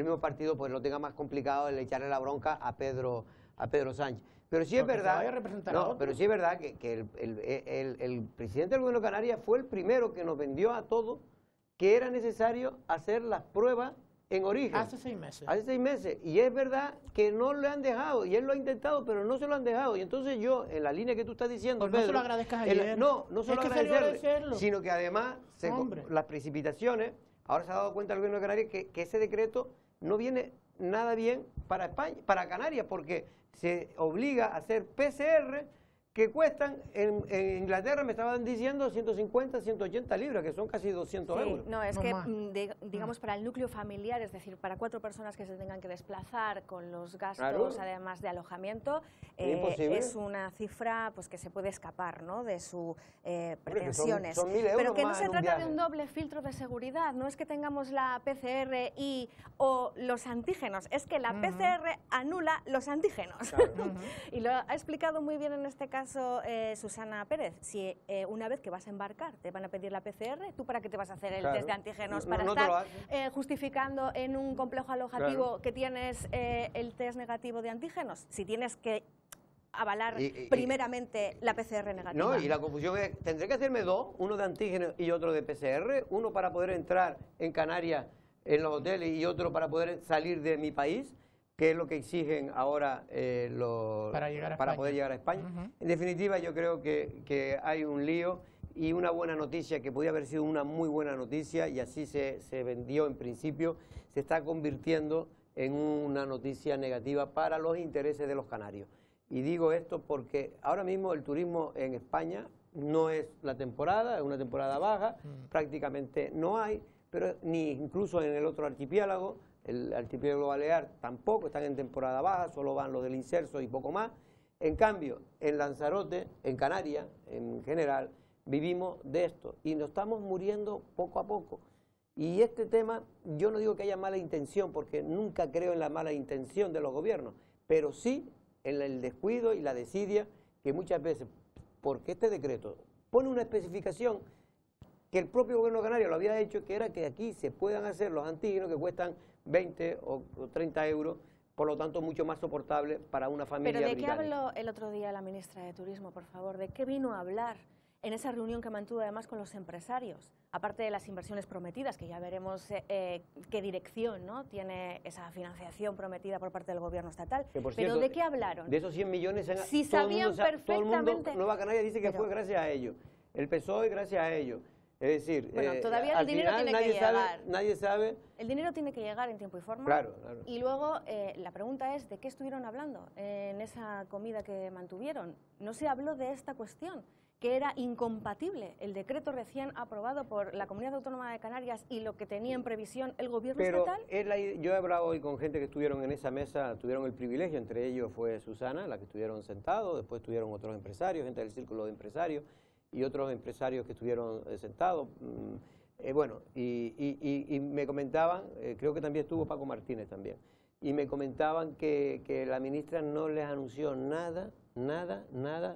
mismo partido, pues lo tenga más complicado el echarle la bronca a Pedro Sánchez. Pero sí es verdad, pero sí es verdad que el presidente del gobierno de Canarias fue el primero que nos vendió a todos que era necesario hacer las pruebas en origen. Hace 6 meses. Hace 6 meses. Y es verdad que no le han dejado. Y él lo ha intentado, pero no se lo han dejado. Y entonces yo, en la línea que tú estás diciendo, Pues Pedro... no se lo agradezcas ayer. No solo agradecerlo. sino que además las precipitaciones, ahora se ha dado cuenta el gobierno de Canarias que ese decreto no viene nada bien para España, para Canarias, porque se obliga a hacer PCR que cuestan, en Inglaterra me estaban diciendo 150, 180 libras, que son casi 200 euros. No, es No que, más. digamos, para el núcleo familiar, es decir, para 4 personas que se tengan que desplazar con los gastos, Claro. además de alojamiento, Imposible. es una cifra pues que se puede escapar, ¿no?, de sus que pretensiones. son 1.000 euros Pero que no más se en un trata de viaje. un doble filtro de seguridad, no es que tengamos la PCR o los antígenos, es que la PCR anula los antígenos. Claro. Y lo ha explicado muy bien en este caso Susana Pérez. Si una vez que vas a embarcar te van a pedir la PCR, ¿tú para qué te vas a hacer el Claro. test de antígenos? No, ¿Para no te lo estar hacen. justificando en un complejo alojativo Claro. que tienes el test negativo de antígenos? Si tienes que avalar Y- primeramente la PCR negativa. No, y la confusión es, tendré que hacerme 2, uno de antígenos y otro de PCR, uno para poder entrar en Canarias en los hoteles y otro para poder salir de mi país, que es lo que exigen ahora Para llegar a para España. poder llegar a España. Ujú. En definitiva, yo creo que hay un lío y una buena noticia, que podía haber sido una muy buena noticia, y así se vendió en principio, se está convirtiendo en una noticia negativa para los intereses de los canarios. Y digo esto porque ahora mismo el turismo en España no es la temporada, es una temporada baja, prácticamente no hay, pero ni incluso en el otro archipiélago, el archipiélago balear tampoco, están en temporada baja, solo van los del Inserso y poco más. En cambio, en Lanzarote, en Canarias, en general, vivimos de esto y nos estamos muriendo poco a poco. Y este tema, yo no digo que haya mala intención, porque nunca creo en la mala intención de los gobiernos, pero sí en el descuido y la desidia que muchas veces, porque este decreto pone una especificación que el propio gobierno canario lo había hecho, que era que aquí se puedan hacer los antígenos que cuestan 20 o 30 euros, por lo tanto mucho más soportable para una familia ¿Pero de qué británica. habló el otro día la ministra de Turismo, por favor? ¿De qué vino a hablar en esa reunión que mantuvo además con los empresarios? Aparte de las inversiones prometidas, que ya veremos qué dirección, ¿no?, tiene esa financiación prometida por parte del gobierno estatal. Que, por ¿Pero cierto, de qué hablaron? De esos 100 millones, Si todo el sabían mundo todo el mundo, perfectamente. Nueva Canarias dice que Pero- fue gracias a ellos, el PSOE gracias a ellos. Es decir, Bueno, todavía el al dinero final tiene que nadie sabe, llegar. nadie sabe. El dinero tiene que llegar en tiempo y forma. Claro, claro. Y luego la pregunta es, ¿de qué estuvieron hablando en esa comida que mantuvieron? No se habló de esta cuestión, que era incompatible el decreto recién aprobado por la Comunidad Autónoma de Canarias y lo que tenía en previsión el gobierno Pero estatal. yo he hablado hoy con gente que estuvieron en esa mesa, tuvieron el privilegio, entre ellos fue Susana, la que estuvieron sentados, después estuvieron otros empresarios, gente del círculo de empresarios y otros empresarios que estuvieron sentados. Bueno, y me comentaban, creo que también estuvo Paco Martínez también, y me comentaban que la ministra no les anunció nada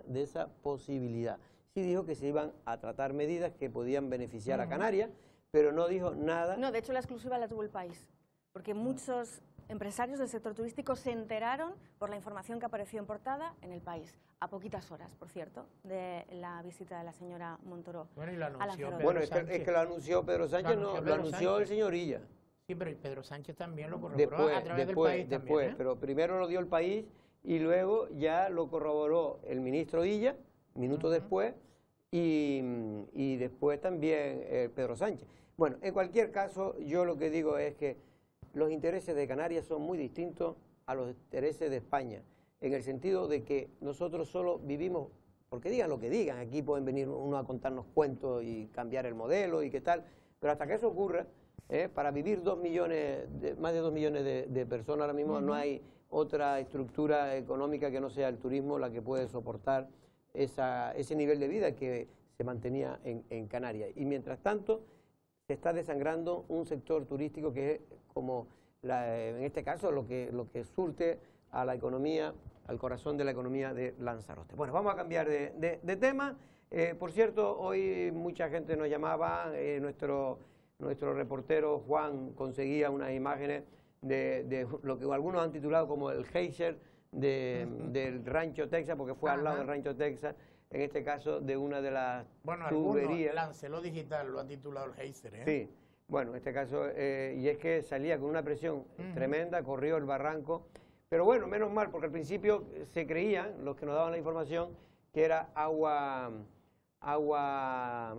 de esa posibilidad. Sí dijo que se iban a tratar medidas que podían beneficiar a Canarias, pero no dijo nada. No, de hecho la exclusiva la tuvo el país, porque muchos empresarios del sector turístico se enteraron por la información que apareció en portada en el país, a poquitas horas, por cierto, de la visita de la señora Montoro. Bueno, y lo a anunció Lanzarote. Pedro Bueno, es Sánchez. que lo anunció Pedro Sánchez, Lo anunció no, lo Pedro anunció Sánchez. el señor Illa. Sí, pero y Pedro Sánchez también lo corroboró a través del país Después, también, ¿eh? pero primero lo dio el país y luego ya lo corroboró el ministro Illa, minutos después, y después también Pedro Sánchez. Bueno, en cualquier caso, yo lo que digo es que los intereses de Canarias son muy distintos a los intereses de España, en el sentido de que nosotros solo vivimos, porque digan lo que digan, aquí pueden venir uno a contarnos cuentos y cambiar el modelo y qué tal, pero hasta que eso ocurra, para vivir 2 millones, más de 2 millones de personas ahora mismo, no hay otra estructura económica que no sea el turismo la que puede soportar ese nivel de vida que se mantenía en Canarias. Y mientras tanto, se está desangrando un sector turístico que es como, en este caso, lo que surte a la economía, al corazón de la economía de Lanzarote. Bueno, vamos a cambiar de tema. Por cierto, hoy mucha gente nos llamaba, nuestro reportero Juan conseguía unas imágenes de lo que algunos han titulado como el geyser del Rancho Texas, porque fue al lado del Rancho Texas, en este caso de una de las Bueno, tuberías. Lancelot Digital lo ha titulado el geyser, ¿eh? Sí, Bueno, en este caso, y es que salía con una presión tremenda, corrió el barranco, pero bueno, menos mal, porque al principio se creían, los que nos daban la información, que era agua,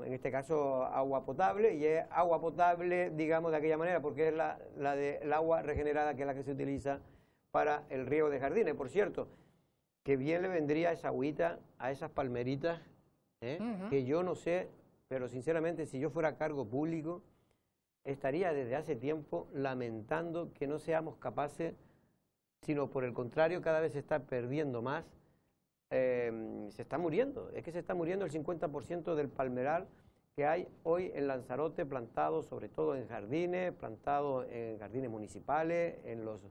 en este caso, agua potable, y es agua potable, digamos, de aquella manera, porque es el agua regenerada, que es la que se utiliza para el riego de jardines. Por cierto, que bien le vendría esa agüita a esas palmeritas, que yo no sé, pero sinceramente, si yo fuera cargo público, estaría desde hace tiempo lamentando que no seamos capaces, sino por el contrario, cada vez se está perdiendo más, se está muriendo, es que se está muriendo el 50% del palmeral que hay hoy en Lanzarote, plantado sobre todo en jardines, plantado en jardines municipales, en los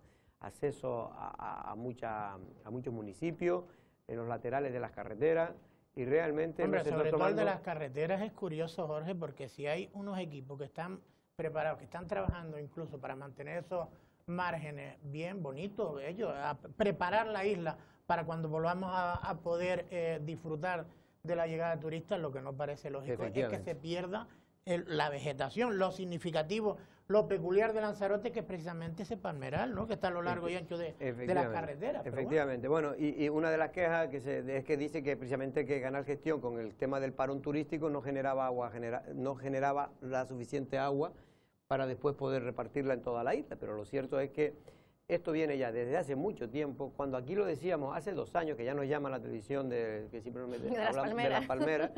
accesos a muchos municipios, en los laterales de las carreteras, y realmente... Hombre, sobre todo el de las carreteras es curioso, Jorge, porque si hay unos equipos que están preparados, que están trabajando incluso para mantener esos márgenes bien bonitos, ellos, a preparar la isla para cuando volvamos a poder disfrutar de la llegada de turistas, lo que no parece lógico es que se pierda la vegetación, lo significativo, lo peculiar de Lanzarote, que es precisamente ese palmeral, ¿no?, que está a lo largo y ancho de las carreteras. Efectivamente, bueno, y una de las quejas es que dice que precisamente que Canal Gestión, con el tema del parón turístico, no generaba no generaba la suficiente agua para después poder repartirla en toda la isla, pero lo cierto es que esto viene ya desde hace mucho tiempo. Cuando aquí lo decíamos hace 2 años, que ya nos llama la televisión que siempre hablamos de las palmeras,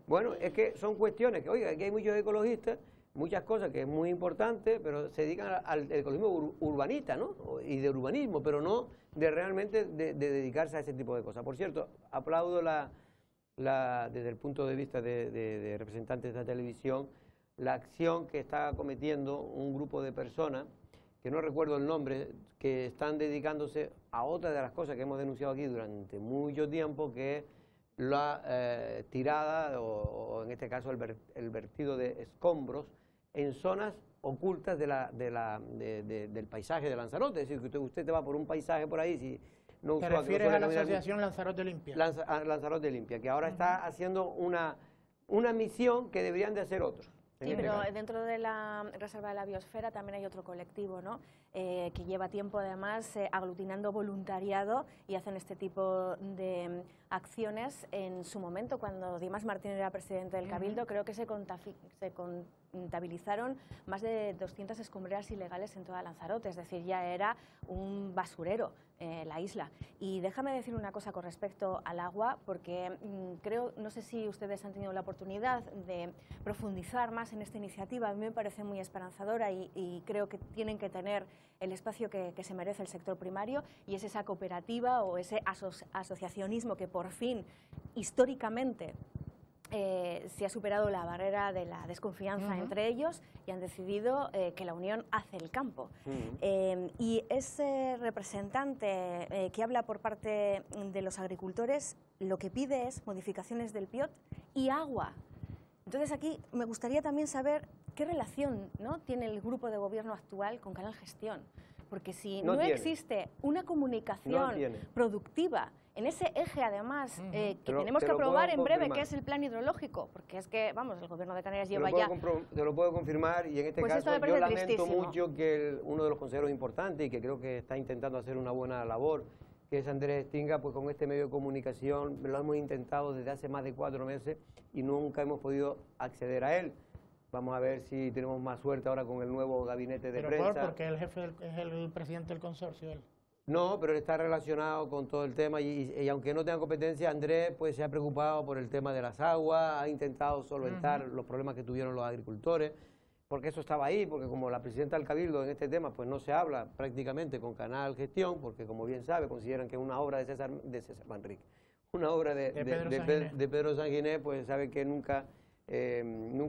bueno, es que son cuestiones que, oiga, aquí hay muchos ecologistas, muchas cosas que es muy importante, pero se dedican al ecologismo urbanista, ¿no?, y de urbanismo, pero no de realmente de dedicarse a ese tipo de cosas. Por cierto, aplaudo desde el punto de vista de representantes de esta televisión, la acción que está cometiendo un grupo de personas, que no recuerdo el nombre, que están dedicándose a otra de las cosas que hemos denunciado aquí durante mucho tiempo, que es la tirada, o en este caso el vertido de escombros en zonas ocultas del paisaje de Lanzarote. Es decir, que usted te va por un paisaje por ahí, si no ¿Te refieres a la asociación Lanzarote Limpia? Lanzarote Limpia, que ahora está haciendo una misión que deberían de hacer otros. Sí, pero dentro de la Reserva de la Biosfera también hay otro colectivo, ¿no?, que lleva tiempo además aglutinando voluntariado y hacen este tipo de acciones. En su momento, cuando Dimas Martín era presidente del Cabildo, creo que se contabilizaron más de 200 escombreras ilegales en toda Lanzarote, es decir, ya era un basurero la isla. Y déjame decir una cosa con respecto al agua, porque no sé si ustedes han tenido la oportunidad de profundizar más en esta iniciativa. A mí me parece muy esperanzadora y creo que tienen que tener el espacio que se merece el sector primario, y es esa cooperativa o ese asociacionismo que por fin, históricamente, se ha superado la barrera de la desconfianza entre ellos y han decidido que la unión hace el campo. Y ese representante que habla por parte de los agricultores lo que pide es modificaciones del PIOT y agua. Entonces aquí me gustaría también saber qué relación, ¿no?, tiene el grupo de gobierno actual con Canal Gestión, porque si no existe una comunicación productiva en ese eje, además, que tenemos que aprobar en breve, que es el plan hidrológico, porque es que, vamos, el gobierno de Canarias lleva ya... Te lo puedo confirmar, y en este caso yo lamento mucho que uno de los consejeros importantes, y que creo que está intentando hacer una buena labor, que es Andrés Estinga, pues con este medio de comunicación lo hemos intentado desde hace más de 4 meses y nunca hemos podido acceder a él. Vamos a ver si tenemos más suerte ahora con el nuevo gabinete de prensa. ¿Pero porque el jefe es el presidente del consorcio él? No, pero él está relacionado con todo el tema y aunque no tenga competencia, Andrés pues se ha preocupado por el tema de las aguas, ha intentado solventar los problemas que tuvieron los agricultores, porque eso estaba ahí, porque como la presidenta del Cabildo en este tema pues no se habla prácticamente con Canal Gestión, porque como bien sabe, consideran que es una obra de César Manrique, una obra de Pedro Sanguiné, pues sabe que nunca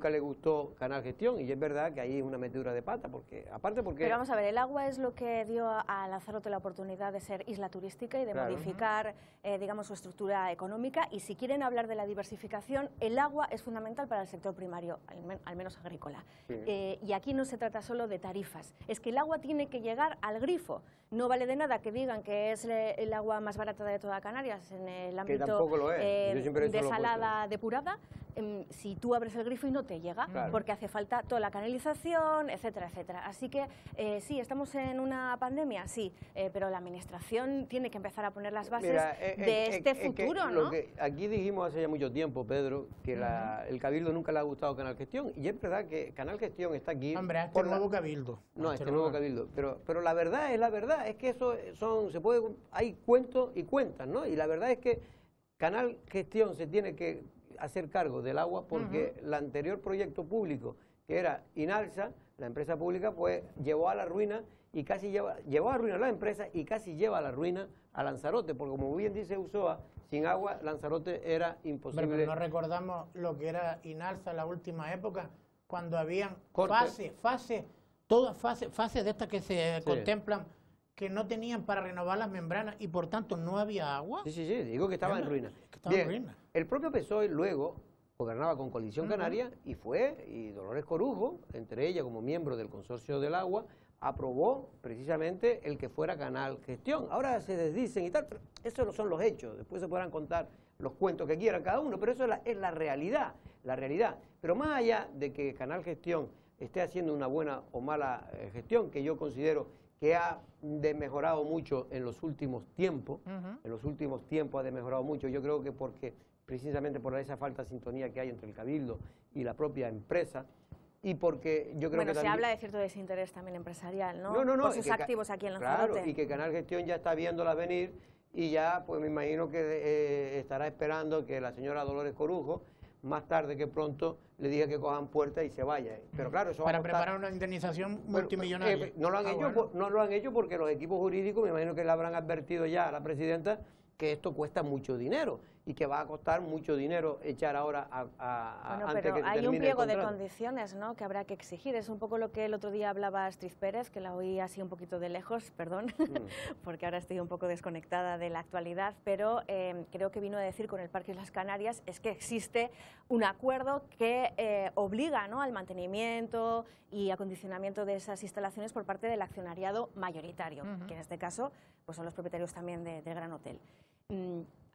le gustó Canal Gestión, y es verdad que ahí es una metedura de pata, porque Pero vamos a ver, el agua es lo que dio a Lanzarote la oportunidad de ser isla turística y de modificar, digamos, su estructura económica, y si quieren hablar de la diversificación, el agua es fundamental para el sector primario, al menos agrícola. Y aquí no se trata solo de tarifas, es que el agua tiene que llegar al grifo. No vale de nada que digan que es el agua más barata de toda Canarias en el ámbito desalada depurada. Si tú abres el grifo y no te llega, porque hace falta toda la canalización, etcétera, etcétera. Así que sí, estamos en una pandemia, sí, pero la administración tiene que empezar a poner las bases de este futuro, ¿no? Lo que aquí dijimos hace ya mucho tiempo, Pedro, que el Cabildo nunca le ha gustado Canal Gestión, y es verdad que Canal Gestión está aquí... Hombre, a este nuevo Cabildo. No, este nuevo Cabildo, pero la verdad es que eso hay cuentos y cuentas, ¿no? Y la verdad es que Canal Gestión se tiene que hacer cargo del agua porque el anterior proyecto público, que era Inalsa, la empresa pública, pues llevó a la ruina y casi llevó a la ruina a la empresa y casi lleva a la ruina a Lanzarote, porque como bien dice Ulloa, sin agua Lanzarote era imposible. Pero no recordamos lo que era Inalsa en la última época, cuando habían fases de estas que se contemplan, que no tenían para renovar las membranas y por tanto no había agua. Sí, digo que estaba en ruina. El propio PSOE luego gobernaba con Coalición Canaria y Dolores Corujo, entre ellas como miembro del Consorcio del Agua, aprobó precisamente el que fuera Canal Gestión. Ahora se desdicen y tal, pero esos no son los hechos, después se podrán contar los cuentos que quieran cada uno, pero eso es la realidad, Pero más allá de que Canal Gestión esté haciendo una buena o mala gestión, que yo considero que ha mejorado mucho en los últimos tiempos, ha mejorado mucho, yo creo que precisamente por esa falta de sintonía que hay entre el Cabildo y la propia empresa, y porque yo creo que se habla de cierto desinterés también empresarial, ¿no? Por sus activos aquí en Lanzarote. Claro, y que Canal Gestión ya está viéndola venir y ya, pues me imagino que estará esperando que la señora Dolores Corujo, más tarde que pronto, le diga que cojan puerta y se vaya. Pero claro, eso para preparar una indemnización multimillonaria. No lo han hecho porque los equipos jurídicos, me imagino que le habrán advertido ya a la presidenta que esto cuesta mucho dinero y que va a costar mucho dinero echar ahora antes pero que se hay termine un pliego el de contrato. condiciones, ¿no?, que habrá que exigir. Es un poco lo que el otro día hablaba Astrid Pérez, que la oí así un poquito de lejos, perdón, porque ahora estoy un poco desconectada de la actualidad, pero creo que vino a decir con el Parque de las Canarias es que existe un acuerdo que obliga, ¿no?, al mantenimiento y acondicionamiento de esas instalaciones por parte del accionariado mayoritario, que en este caso pues son los propietarios también del Gran Hotel.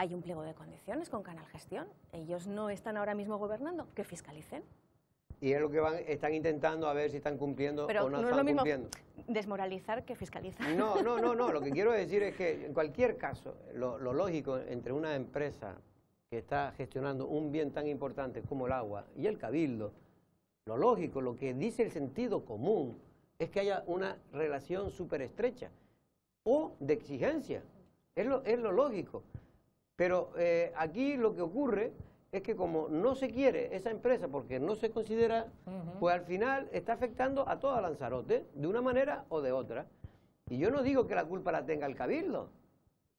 Hay un pliego de condiciones con Canal Gestión. Ellos no están ahora mismo gobernando, que fiscalicen. Y es lo que están intentando a ver si están cumpliendo Pero o no, no están es lo mismo cumpliendo. Desmoralizar que fiscalizar. No, lo que quiero decir es que en cualquier caso, lo lógico entre una empresa que está gestionando un bien tan importante como el agua y el Cabildo, lo lógico, lo que dice el sentido común, es que haya una relación súper estrecha o de exigencia. Es lo lógico. Pero aquí lo que ocurre es que como no se quiere esa empresa porque no se considera, pues al final está afectando a toda Lanzarote, de una manera o de otra. Y yo no digo que la culpa la tenga el Cabildo.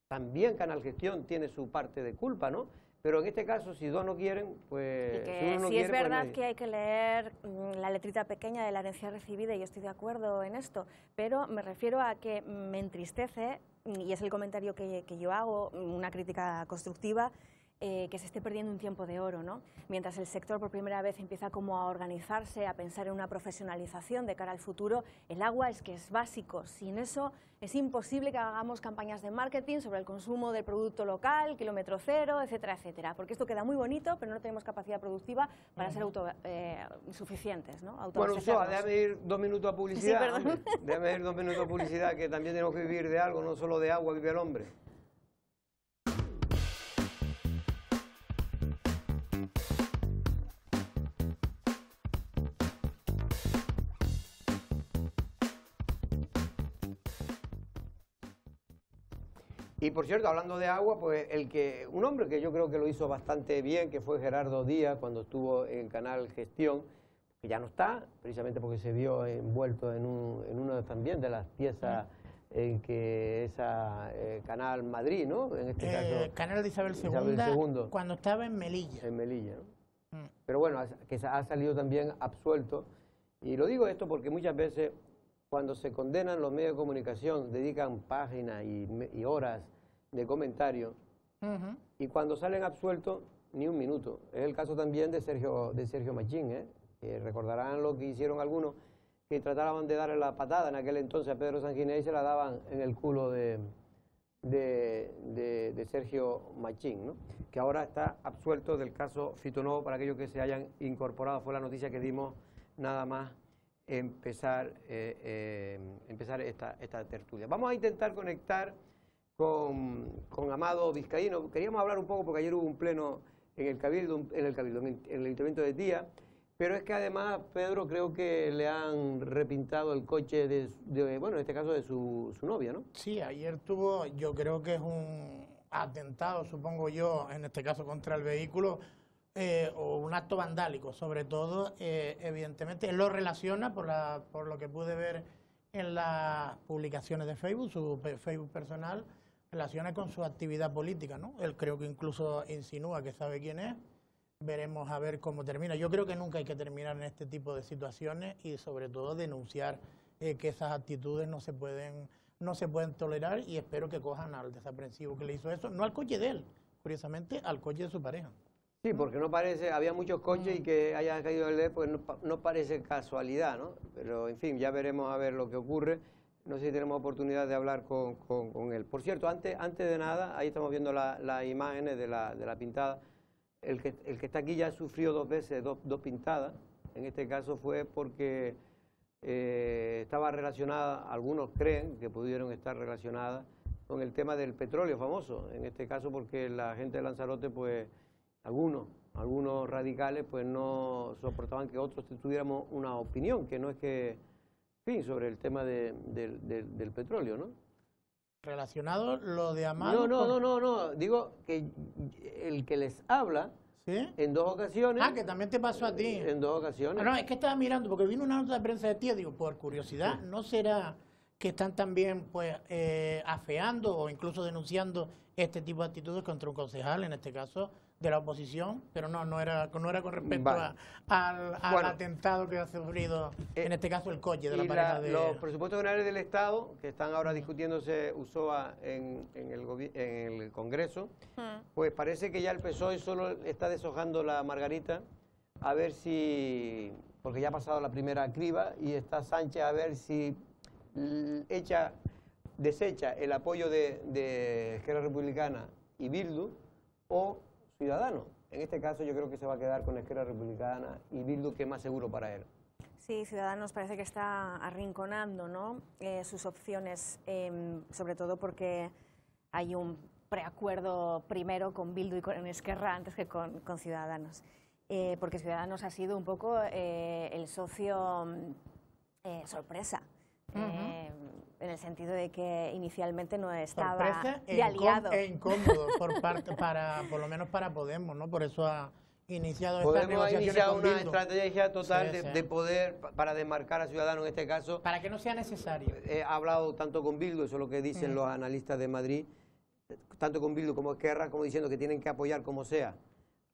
También Canal Gestión tiene su parte de culpa, ¿no? Pero en este caso, si dos no quieren, pues... Y que si uno no sí quiere, es verdad pues, que hay que leer la letrita pequeña de la herencia recibida, y yo estoy de acuerdo en esto, pero me refiero a que me entristece, y es el comentario que yo hago, una crítica constructiva, que se esté perdiendo un tiempo de oro, ¿no? Mientras el sector por primera vez empieza como a organizarse, a pensar en una profesionalización de cara al futuro, el agua es que es básico. Sin eso es imposible que hagamos campañas de marketing sobre el consumo del producto local, kilómetro cero, etcétera, etcétera. Porque esto queda muy bonito, pero no tenemos capacidad productiva para ser suficientes, ¿no? Bueno, Ulloa, déjame ir 2 minutos a publicidad. Sí, perdón. Hombre, déjame ir 2 minutos a publicidad, que también tenemos que vivir de algo, no solo de agua vive el hombre. Y por cierto, hablando de agua, pues un hombre que yo creo que lo hizo bastante bien, que fue Gerardo Díaz, cuando estuvo en Canal Gestión, que ya no está, precisamente porque se vio envuelto en una también de las piezas en que esa Canal Madrid, ¿no? En este caso, Canal de Isabel II, cuando estaba en Melilla. En Melilla, ¿no? Pero bueno, que ha salido también absuelto. Y lo digo esto porque muchas veces, cuando se condenan los medios de comunicación, dedican páginas y horas de comentarios, y cuando salen absueltos, ni un minuto. Es el caso también de Sergio Machín, que recordarán lo que hicieron algunos, que trataban de darle la patada en aquel entonces a Pedro Sanguinetti y se la daban en el culo de de Sergio Machín, ¿no? Que ahora está absuelto del caso Fitonovo para aquellos que se hayan incorporado. Fue la noticia que dimos nada más empezar esta tertulia. Vamos a intentar conectar con Amado Vizcaíno. Queríamos hablar un poco porque ayer hubo un pleno en el Ayuntamiento de Tía, pero es que además, Pedro, creo que le han repintado el coche bueno, en este caso de su novia, ¿no? Sí, ayer tuvo, yo creo que es un atentado, supongo yo, en este caso contra el vehículo, o un acto vandálico, sobre todo, evidentemente, él lo relaciona, por lo que pude ver en las publicaciones de Facebook, su Facebook personal, relaciona con su actividad política, ¿no? Él creo que incluso insinúa que sabe quién es. Veremos a ver cómo termina. Yo creo que nunca hay que terminar en este tipo de situaciones y sobre todo denunciar que esas actitudes no se pueden tolerar, y espero que cojan al desaprensivo que le hizo eso, no al coche de él, curiosamente al coche de su pareja. Sí, porque no parece, había muchos coches y que haya caído el de él, pues no parece casualidad, ¿no? Pero en fin, ya veremos a ver lo que ocurre. No sé si tenemos oportunidad de hablar con él. Por cierto, antes de nada, ahí estamos viendo las imágenes de la pintada. El que está aquí ya sufrió 2 veces, dos pintadas. En este caso fue porque estaba relacionada, algunos creen que pudieron estar relacionadas con el tema del petróleo famoso. En este caso porque la gente de Lanzarote, pues algunos radicales, pues no soportaban que otros tuviéramos una opinión, que no es que, en fin, sobre el tema del petróleo, ¿no? ¿Relacionado lo de Amado? No. Digo que el que les habla, ¿sí? En 2 ocasiones... Ah, que también te pasó a ti. En 2 ocasiones. No, es que estaba mirando, porque vino una nota de prensa de Tía, digo, por curiosidad, ¿no será que están también pues afeando o incluso denunciando este tipo de actitudes contra un concejal, en este caso de la oposición? Pero no era con respecto al atentado que ha sufrido, en este caso, el coche de la pareja de... Los presupuestos generales del Estado, que están ahora discutiéndose USOA en el Congreso, pues parece que ya el PSOE solo está deshojando la margarita, a ver si... porque ya ha pasado la primera criba, y está Sánchez a ver si desecha el apoyo de Esquerra Republicana y Bildu o Ciudadanos. En este caso yo creo que se va a quedar con Esquerra Republicana y Bildu, que es más seguro para él. Sí, Ciudadanos parece que está arrinconando, ¿no? Sus opciones, sobre todo porque hay un preacuerdo primero con Bildu y con Esquerra antes que con Ciudadanos. Porque Ciudadanos ha sido un poco el socio sorpresa. En el sentido de que inicialmente no estaba de aliado. E incómodo por lo menos para Podemos, ¿no? Por eso ha iniciado estas negociaciones. Podemos iniciar una estrategia total de poder para desmarcar a Ciudadanos en este caso. Para que no sea necesario. Ha hablado tanto con Bildu, eso es lo que dicen los analistas de Madrid, tanto con Bildu como Esquerra, como diciendo que tienen que apoyar como sea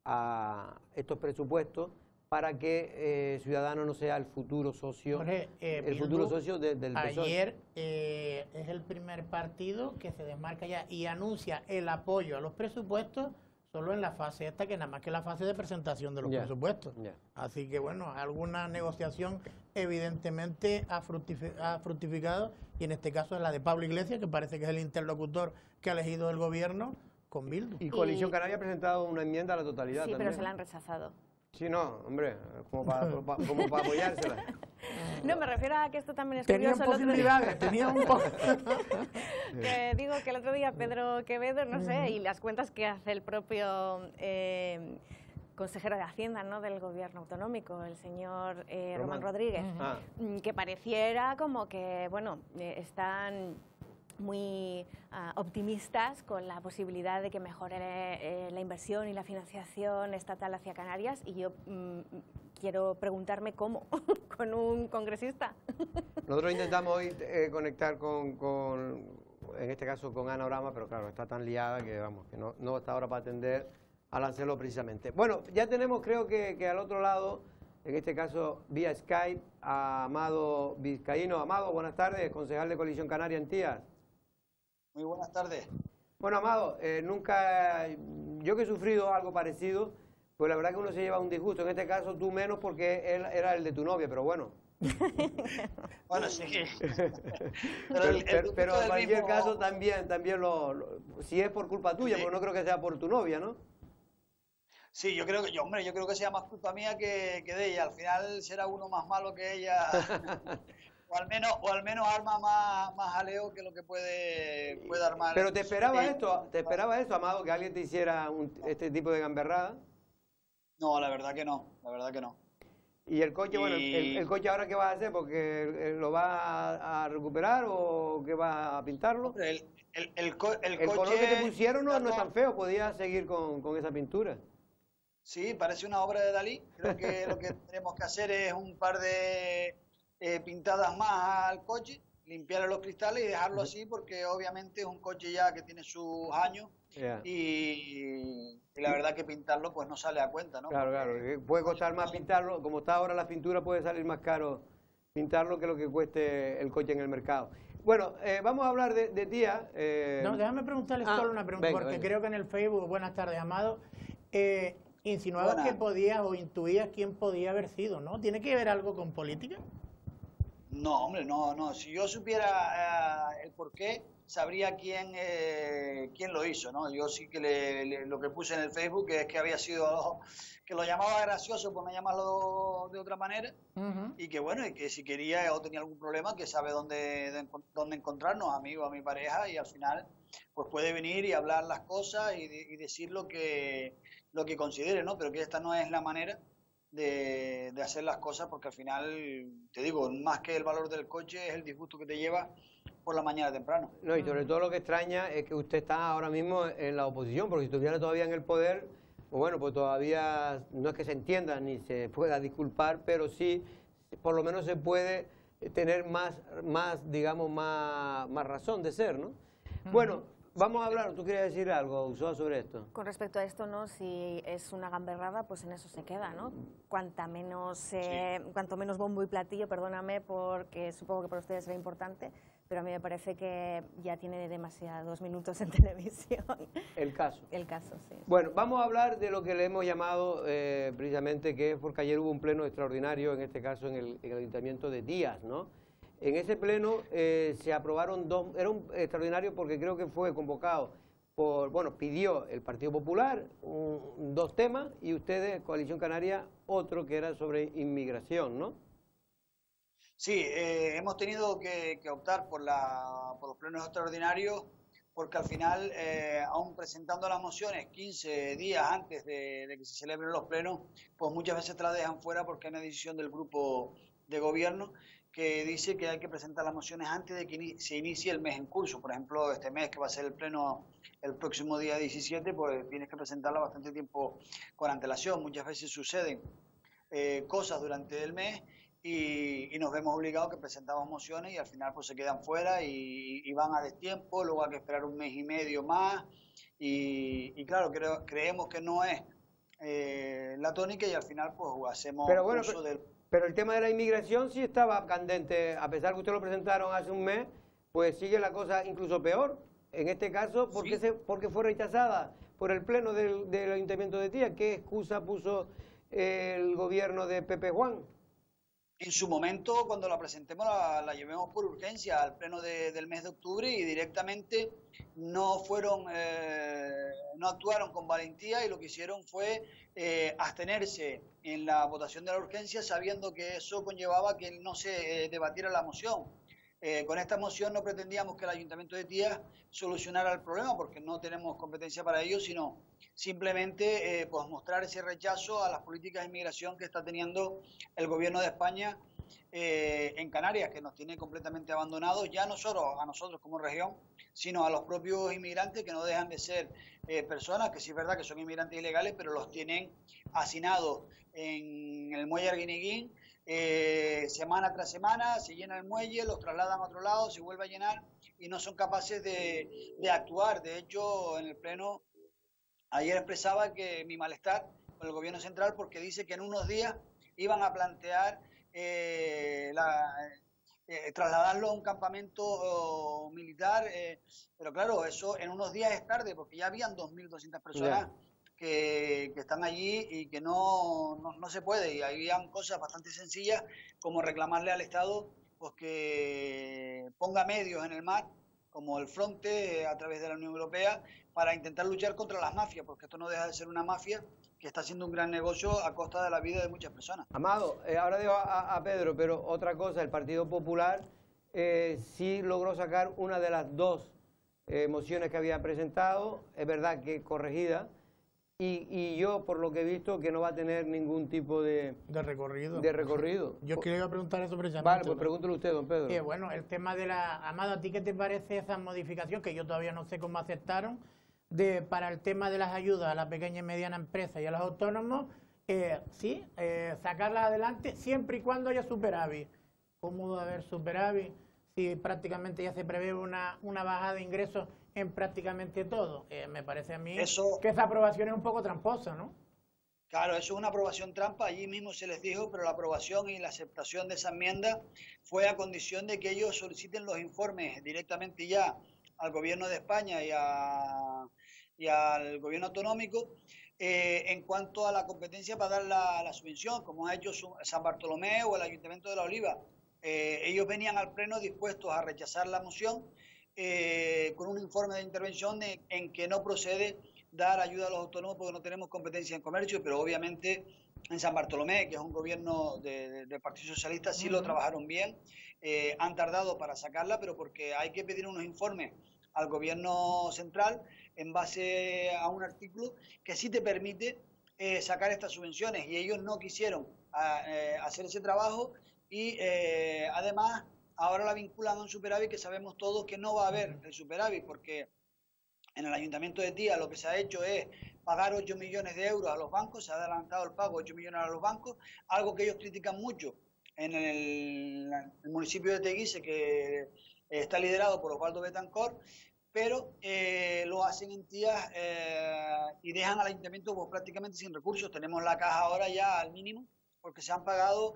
a estos presupuestos, para que Ciudadanos no sea el futuro socio, del PSOE. Ayer es el primer partido que se desmarca ya y anuncia el apoyo a los presupuestos solo en la fase esta, que nada más que la fase de presentación de los presupuestos. Así que bueno, alguna negociación evidentemente ha fructificado, y en este caso es la de Pablo Iglesias, que parece que es el interlocutor que ha elegido el gobierno con Bildu. Y Coalición Canaria ha presentado una enmienda a la totalidad también. Pero se la han rechazado. Sí, no, hombre, como para apoyársela. No, me refiero a que esto también es Tenían curioso. Posibilidades, tenían un poco. Que digo que el otro día Pedro Quevedo, no sé, y las cuentas que hace el propio consejero de Hacienda, ¿no?, del gobierno autonómico, el señor Román Rodríguez, que pareciera como que, bueno, están muy optimistas con la posibilidad de que mejore la inversión y la financiación estatal hacia Canarias, y yo quiero preguntarme cómo con un congresista. Nosotros intentamos hoy conectar en este caso con Ana Orama, pero claro, está tan liada que vamos, que no está ahora para atender a Lancelot precisamente. Bueno, ya tenemos, creo que al otro lado, en este caso vía Skype, a Amado Vizcaíno. Amado, buenas tardes, concejal de Coalición Canaria en Tías. Muy buenas tardes. Bueno, Amado, yo que he sufrido algo parecido, pues la verdad que uno se lleva un disgusto. En este caso tú menos, porque él era el de tu novia, pero bueno, Bueno, sí. Pero en cualquier mismo... caso también si es por culpa tuya, Sí. porque no creo que sea por tu novia, ¿no? Sí, hombre, yo creo que sea más culpa mía que de ella. Al final será uno más malo que ella, o al menos arma más jaleo que lo que puede armar. Pero te esperaba esto, Amado, que alguien te hiciera este tipo de gamberrada. No, la verdad que no, la verdad que no. Y el coche, bueno, el coche ahora, ¿qué vas a hacer? Porque ¿lo vas a recuperar o qué vas a pintarlo? Hombre, el El color coche... que te pusieron no es tan feo, podías seguir con esa pintura. Sí, parece una obra de Dalí. Creo que lo que tenemos que hacer es un par de pintadas más al coche, limpiarle los cristales y dejarlo así, porque obviamente es un coche ya que tiene sus años Yeah. y la verdad que pintarlo pues no sale a cuenta, ¿no? Claro, claro. Puede costar más pintarlo, como está ahora la pintura, puede salir más caro pintarlo que lo que cueste el coche en el mercado. Bueno, vamos a hablar de tía. No, déjame preguntarle solo una pregunta, venga, porque venga. creo que en el Facebook, buenas tardes, Amado, insinuabas Buenas. que podías o intuías quién podía haber sido, ¿no? ¿Tiene que ver algo con política? No, hombre, no. Si yo supiera el porqué, sabría quién lo hizo, ¿no? Yo sí que lo que puse en el Facebook es que había sido, que lo llamaba gracioso, por no llamarlo de otra manera, y que bueno, y que si quería o tenía algún problema, que sabe dónde encontrarnos, a mí o a mi pareja, y al final pues puede venir y hablar las cosas y decir lo que considere, ¿no? Pero que esta no es la manera de hacer las cosas, porque al final, te digo, más que el valor del coche es el disgusto que te lleva por la mañana temprano. No, y sobre todo lo que extraña es que usted está ahora mismo en la oposición, porque si estuviera todavía en el poder, pues bueno, pues todavía no es que se entienda ni se pueda disculpar, pero sí, por lo menos se puede tener digamos, más razón de ser, ¿no? Bueno, vamos a hablar, ¿tú querías decir algo, Usoa, sobre esto? Con respecto a esto, ¿no? Si es una gamberrada, pues en eso se queda, ¿no? Cuanto menos bombo y platillo, perdóname, porque supongo que para ustedes será importante, pero a mí me parece que ya tiene demasiados minutos en televisión. El caso. El caso, sí. Bueno, vamos a hablar de lo que le hemos llamado precisamente, que es porque ayer hubo un pleno extraordinario, en este caso en el Ayuntamiento de Díaz, ¿no? En ese pleno se aprobaron era un extraordinario porque creo que fue convocado pidió el Partido Popular dos temas y ustedes, Coalición Canaria, otro que era sobre inmigración, ¿no? Sí, hemos tenido que optar por los plenos extraordinarios porque al final, aún presentando las mociones 15 días antes de que se celebren los plenos, pues muchas veces te las dejan fuera porque hay una decisión del grupo de gobierno que dice que hay que presentar las mociones antes de que se inicie el mes en curso. Por ejemplo, este mes que va a ser el pleno el próximo día 17, pues tienes que presentarla bastante tiempo con antelación. Muchas veces suceden cosas durante el mes y nos vemos obligados que presentamos mociones y al final pues se quedan fuera y van a destiempo, luego hay que esperar un mes y medio más y claro, creemos que no es la tónica y al final pues hacemos uso del... Pero el tema de la inmigración sí estaba candente, a pesar que ustedes lo presentaron hace un mes, pues sigue la cosa incluso peor. En este caso, porque fue rechazada por el Pleno del Ayuntamiento de Tía. ¿Qué excusa puso el gobierno de Pepe Juan? En su momento, cuando la presentemos, la llevemos por urgencia al pleno del mes de octubre y directamente no actuaron con valentía y lo que hicieron fue abstenerse en la votación de la urgencia sabiendo que eso conllevaba que no se debatiera la moción. Con esta moción no pretendíamos que el Ayuntamiento de Tía solucionara el problema porque no tenemos competencia para ello, sino simplemente pues mostrar ese rechazo a las políticas de inmigración que está teniendo el gobierno de España en Canarias, que nos tiene completamente abandonados, ya no solo a nosotros como región, sino a los propios inmigrantes que no dejan de ser personas que sí es verdad que son inmigrantes ilegales, pero los tienen hacinados en el muelle Arguineguín, semana tras semana, se llena el muelle, los trasladan a otro lado, se vuelve a llenar y no son capaces de actuar. De hecho, en el pleno ayer expresaba que mi malestar con el gobierno central porque dice que en unos días iban a plantear trasladarlo a un campamento militar, pero claro, eso en unos días es tarde porque ya habían 2.200 personas que están allí y que no se puede. Y habían cosas bastante sencillas como reclamarle al Estado pues que ponga medios en el mar, como el Fronte a través de la Unión Europea, para intentar luchar contra las mafias, porque esto no deja de ser una mafia que está haciendo un gran negocio a costa de la vida de muchas personas. Amado, ahora digo a Pedro, pero otra cosa, el Partido Popular sí logró sacar una de las dos mociones que había presentado, es verdad que corregida, y yo, por lo que he visto, que no va a tener ningún tipo de recorrido. Yo quería preguntar eso precisamente. Vale, pues pregúntele usted, don Pedro. Bueno, el tema de la... Amado, ¿a ti qué te parece esa modificación, que yo todavía no sé cómo aceptaron, para el tema de las ayudas a la pequeña y mediana empresa y a los autónomos, sacarlas adelante siempre y cuando haya superávit? ¿Cómo va a haber superávit si prácticamente ya se prevé una bajada de ingresos en prácticamente todo? Me parece a mí que esa aprobación es un poco tramposa, ¿no? Claro, eso es una aprobación trampa, allí mismo se les dijo, pero la aprobación y la aceptación de esa enmienda fue a condición de que ellos soliciten los informes directamente ya al Gobierno de España y al Gobierno autonómico en cuanto a la competencia para dar la subvención, como ha hecho San Bartolomé o el Ayuntamiento de La Oliva. Ellos venían al Pleno dispuestos a rechazar la moción con un informe de intervención en que no procede dar ayuda a los autónomos porque no tenemos competencia en comercio, pero obviamente en San Bartolomé, que es un gobierno del Partido Socialista, sí lo trabajaron bien, han tardado para sacarla, pero porque hay que pedir unos informes al gobierno central en base a un artículo que sí te permite sacar estas subvenciones, y ellos no quisieron hacer ese trabajo y además ahora la vinculan a un superávit que sabemos todos que no va a haber el superávit, porque en el Ayuntamiento de Tía lo que se ha hecho es pagar 8 millones de euros a los bancos, se ha adelantado el pago 8 millones a los bancos, algo que ellos critican mucho en el municipio de Teguise, que está liderado por Osvaldo Betancor, pero lo hacen en Tía y dejan al Ayuntamiento pues, prácticamente sin recursos. Tenemos la caja ahora ya al mínimo, porque se han pagado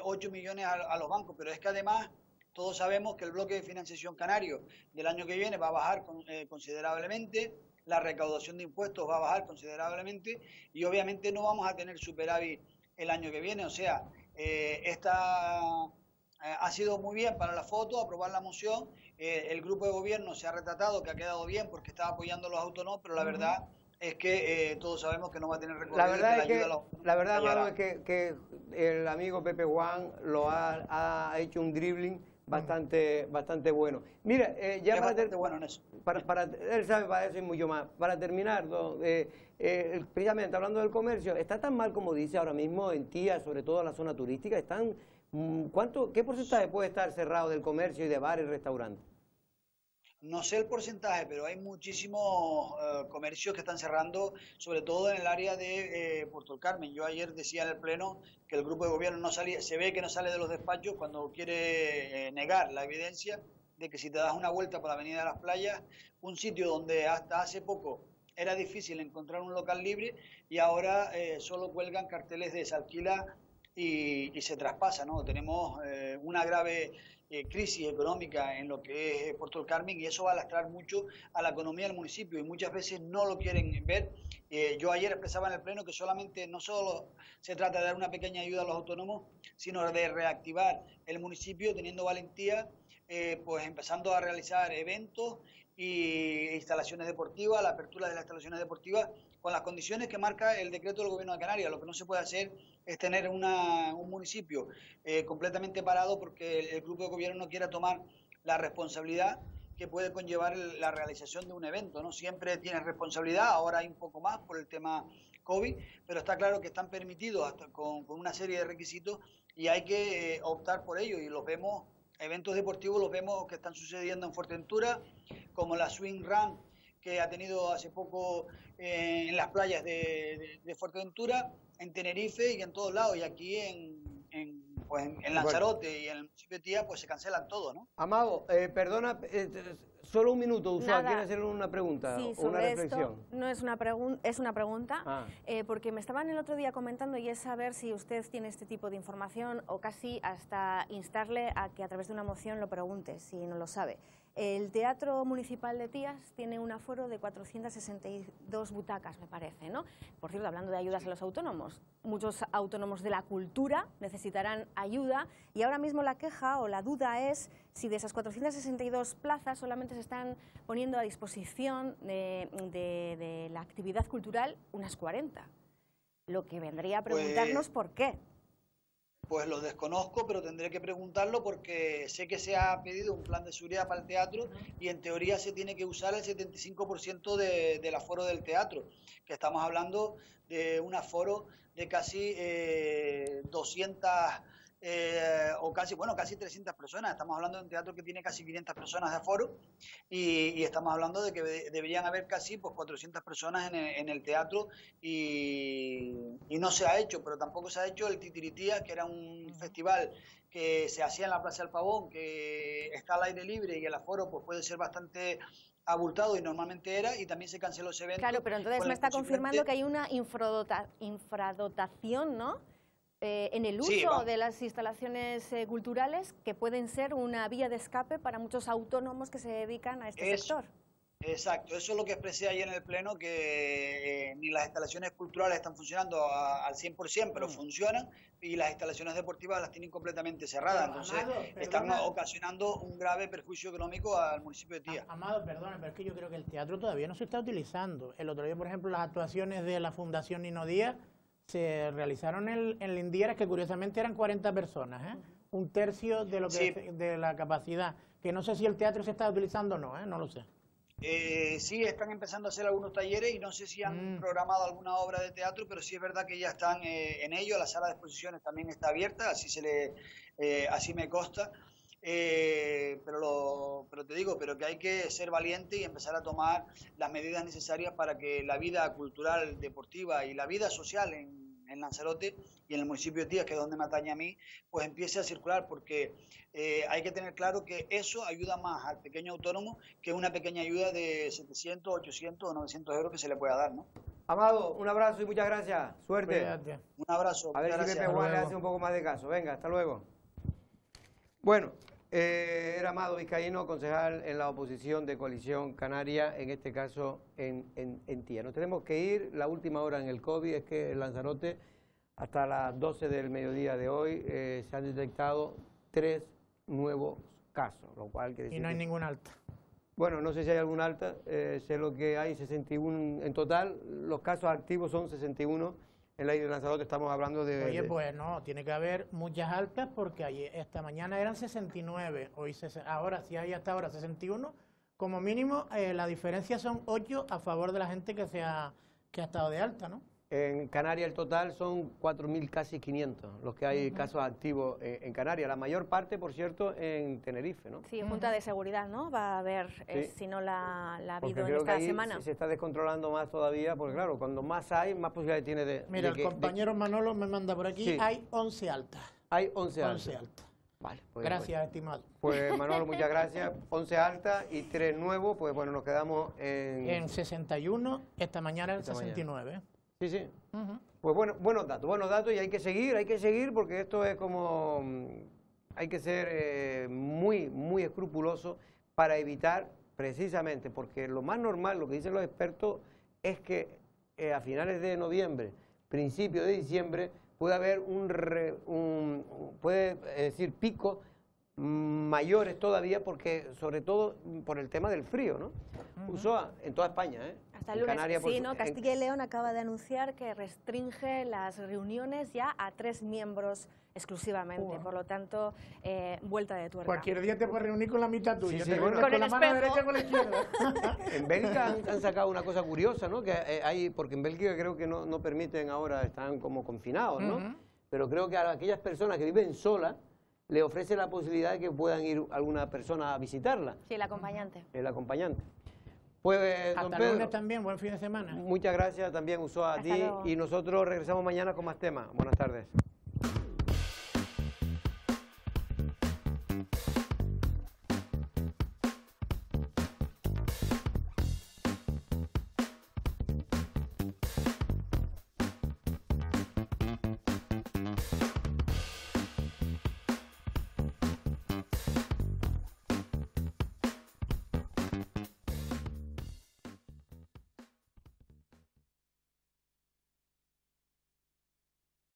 8 millones a los bancos, pero es que además todos sabemos que el bloque de financiación canario del año que viene va a bajar considerablemente, la recaudación de impuestos va a bajar considerablemente y obviamente no vamos a tener superávit el año que viene. O sea, ha sido muy bien para la foto aprobar la moción. El grupo de gobierno se ha retratado que ha quedado bien porque estaba apoyando a los autónomos, pero la verdad es que todos sabemos que no va a tener recorrido. La verdad, Amado, es que el amigo Pepe Juan ha hecho un dribbling bastante bueno. Mira, ya bueno en eso. Él sabe para eso y mucho más. Para terminar, precisamente hablando del comercio, ¿está tan mal como dice ahora mismo en Tía, sobre todo en la zona turística? ¿Qué porcentaje puede estar cerrado del comercio y de bares y restaurantes? No sé el porcentaje, pero hay muchísimos comercios que están cerrando, sobre todo en el área de Puerto del Carmen. Yo ayer decía en el Pleno que el grupo de gobierno no salía, se ve que no sale de los despachos cuando quiere negar la evidencia de que si te das una vuelta por la Avenida de las Playas, un sitio donde hasta hace poco era difícil encontrar un local libre y ahora solo cuelgan carteles de se alquila y se traspasa, ¿no? Tenemos una grave crisis económica en lo que es Puerto del Carmen y eso va a lastrar mucho a la economía del municipio y muchas veces no lo quieren ver. Yo ayer expresaba en el Pleno que no solo se trata de dar una pequeña ayuda a los autónomos, sino de reactivar el municipio teniendo valentía, pues empezando a realizar eventos e instalaciones deportivas, la apertura de las instalaciones deportivas con las condiciones que marca el decreto del Gobierno de Canarias. Lo que no se puede hacer es tener un municipio completamente parado porque el grupo de gobierno no quiera tomar la responsabilidad que puede conllevar la realización de un evento, ¿no? Siempre tienes responsabilidad, ahora hay un poco más por el tema COVID, pero está claro que están permitidos hasta con una serie de requisitos y hay que optar por ello y los vemos, eventos deportivos los vemos que están sucediendo en Fuerteventura, como la Swing Run que ha tenido hace poco en las playas de Fuerteventura, en Tenerife y en todos lados, y aquí en Lanzarote y en el municipio de Tía, pues se cancelan todo, ¿no? Amado, perdona, solo un minuto, Ursula, ¿quiere hacer una pregunta o una reflexión? Esto no es una pregunta, es una pregunta, porque me estaban el otro día comentando y es saber si usted tiene este tipo de información o casi hasta instarle a que a través de una moción lo pregunte, si no lo sabe. El Teatro Municipal de Tías tiene un aforo de 462 butacas, me parece, ¿no? Por cierto, hablando de ayudas a los autónomos, muchos autónomos de la cultura necesitarán ayuda y ahora mismo la queja o la duda es si de esas 462 plazas solamente se están poniendo a disposición de la actividad cultural unas 40. Lo que vendría a preguntarnos por qué. Pues lo desconozco, pero tendré que preguntarlo porque sé que se ha pedido un plan de seguridad para el teatro y en teoría se tiene que usar el 75% del aforo del teatro, que estamos hablando de un aforo de casi 200 o casi 300 personas. Estamos hablando de un teatro que tiene casi 500 personas de aforo y estamos hablando de que deberían haber casi 400 personas en el teatro y no se ha hecho, pero tampoco se ha hecho el Titiritía, que era un festival que se hacía en la Plaza del Pavón, que está al aire libre y el aforo pues puede ser bastante abultado y normalmente era, y también se canceló ese evento. Claro, pero entonces me está confirmando que hay una infradotación, ¿no? En el uso de las instalaciones culturales que pueden ser una vía de escape para muchos autónomos que se dedican a este sector. Exacto, eso es lo que expresé ayer en el Pleno, que ni las instalaciones culturales están funcionando al 100%, pero funcionan, y las instalaciones deportivas las tienen completamente cerradas. Entonces, están ocasionando un grave perjuicio económico al municipio de Tías. Amado, perdona, pero es que yo creo que el teatro todavía no se está utilizando. El otro día, por ejemplo, las actuaciones de la Fundación Nino Díaz se realizaron en Lindieras, que curiosamente eran 40 personas, un tercio de lo que de la capacidad, que no sé si el teatro se está utilizando o no, no lo sé. Sí, están empezando a hacer algunos talleres y no sé si han programado alguna obra de teatro, pero sí es verdad que ya están en ello. La sala de exposiciones también está abierta, así me consta. Pero te digo, pero que hay que ser valiente y empezar a tomar las medidas necesarias para que la vida cultural, deportiva y la vida social en Lanzarote y en el municipio de Tías, que es donde me atañe a mí, pues empiece a circular, porque hay que tener claro que eso ayuda más al pequeño autónomo que una pequeña ayuda de 700, 800 o 900 euros que se le pueda dar, ¿no? Amado, un abrazo y muchas gracias. Suerte. Cuídate. Un abrazo. A ver si Pepe Juan le hace un poco más de caso. Venga, hasta luego. Bueno, era Amado Vizcaíno, concejal en la oposición de Coalición Canaria, en este caso en Tías. Nos tenemos que ir, la última hora en el COVID es que en Lanzarote, hasta las 12 del mediodía de hoy, se han detectado 3 nuevos casos, lo cual quiere decir... Y no hay ningún alta. Bueno, no sé si hay algún alta, sé lo que hay, 61 en total, los casos activos son 61. En la isla de Lanzarote estamos hablando de... Oye, pues no, tiene que haber muchas altas porque ayer, esta mañana eran 69, hoy ahora si hay hasta ahora 61, como mínimo la diferencia son 8 a favor de la gente que ha estado de alta, ¿no? En Canarias el total son 4.000, casi 500, los que hay casos activos en Canarias. La mayor parte, por cierto, en Tenerife, ¿no? Sí, Junta de Seguridad, ¿no? Va a haber, si no la ha habido en creo esta que ahí semana. se está descontrolando más todavía, porque claro, cuando más hay, más posibilidades tiene de... Mira, el compañero Manolo me manda por aquí, hay 11 altas. Hay 11 altas. 11 altas. Vale, pues, gracias, estimado. Pues Manolo, muchas gracias. 11 altas y 3 nuevos, pues bueno, nos quedamos en 61, esta mañana en 69. Sí, sí. Pues bueno, buenos datos y hay que seguir porque esto es como, hay que ser muy, muy escrupuloso para evitar precisamente, porque lo más normal, lo que dicen los expertos, es que a finales de noviembre, principio de diciembre, puede haber picos mayores todavía, porque sobre todo por el tema del frío, ¿no? Usoa, en toda España, Hasta el lunes, Canarias, sí, ¿no? Castilla y León acaba de anunciar que restringe las reuniones ya a 3 miembros exclusivamente, por lo tanto, vuelta de tuerca. Cualquier día te puedes reunir con la mitad tuya, sí, bueno, con la mano derecha con la izquierda. En Bélgica han sacado una cosa curiosa, ¿no? Que porque en Bélgica creo que no permiten ahora, están como confinados, ¿no? Pero creo que a aquellas personas que viven solas, le ofrece la posibilidad de que puedan ir alguna persona a visitarla. Sí, el acompañante. El acompañante. Pues, hasta el lunes también, buen fin de semana. Muchas gracias también, Usoa, a ti. Luego. Y nosotros regresamos mañana con más temas. Buenas tardes.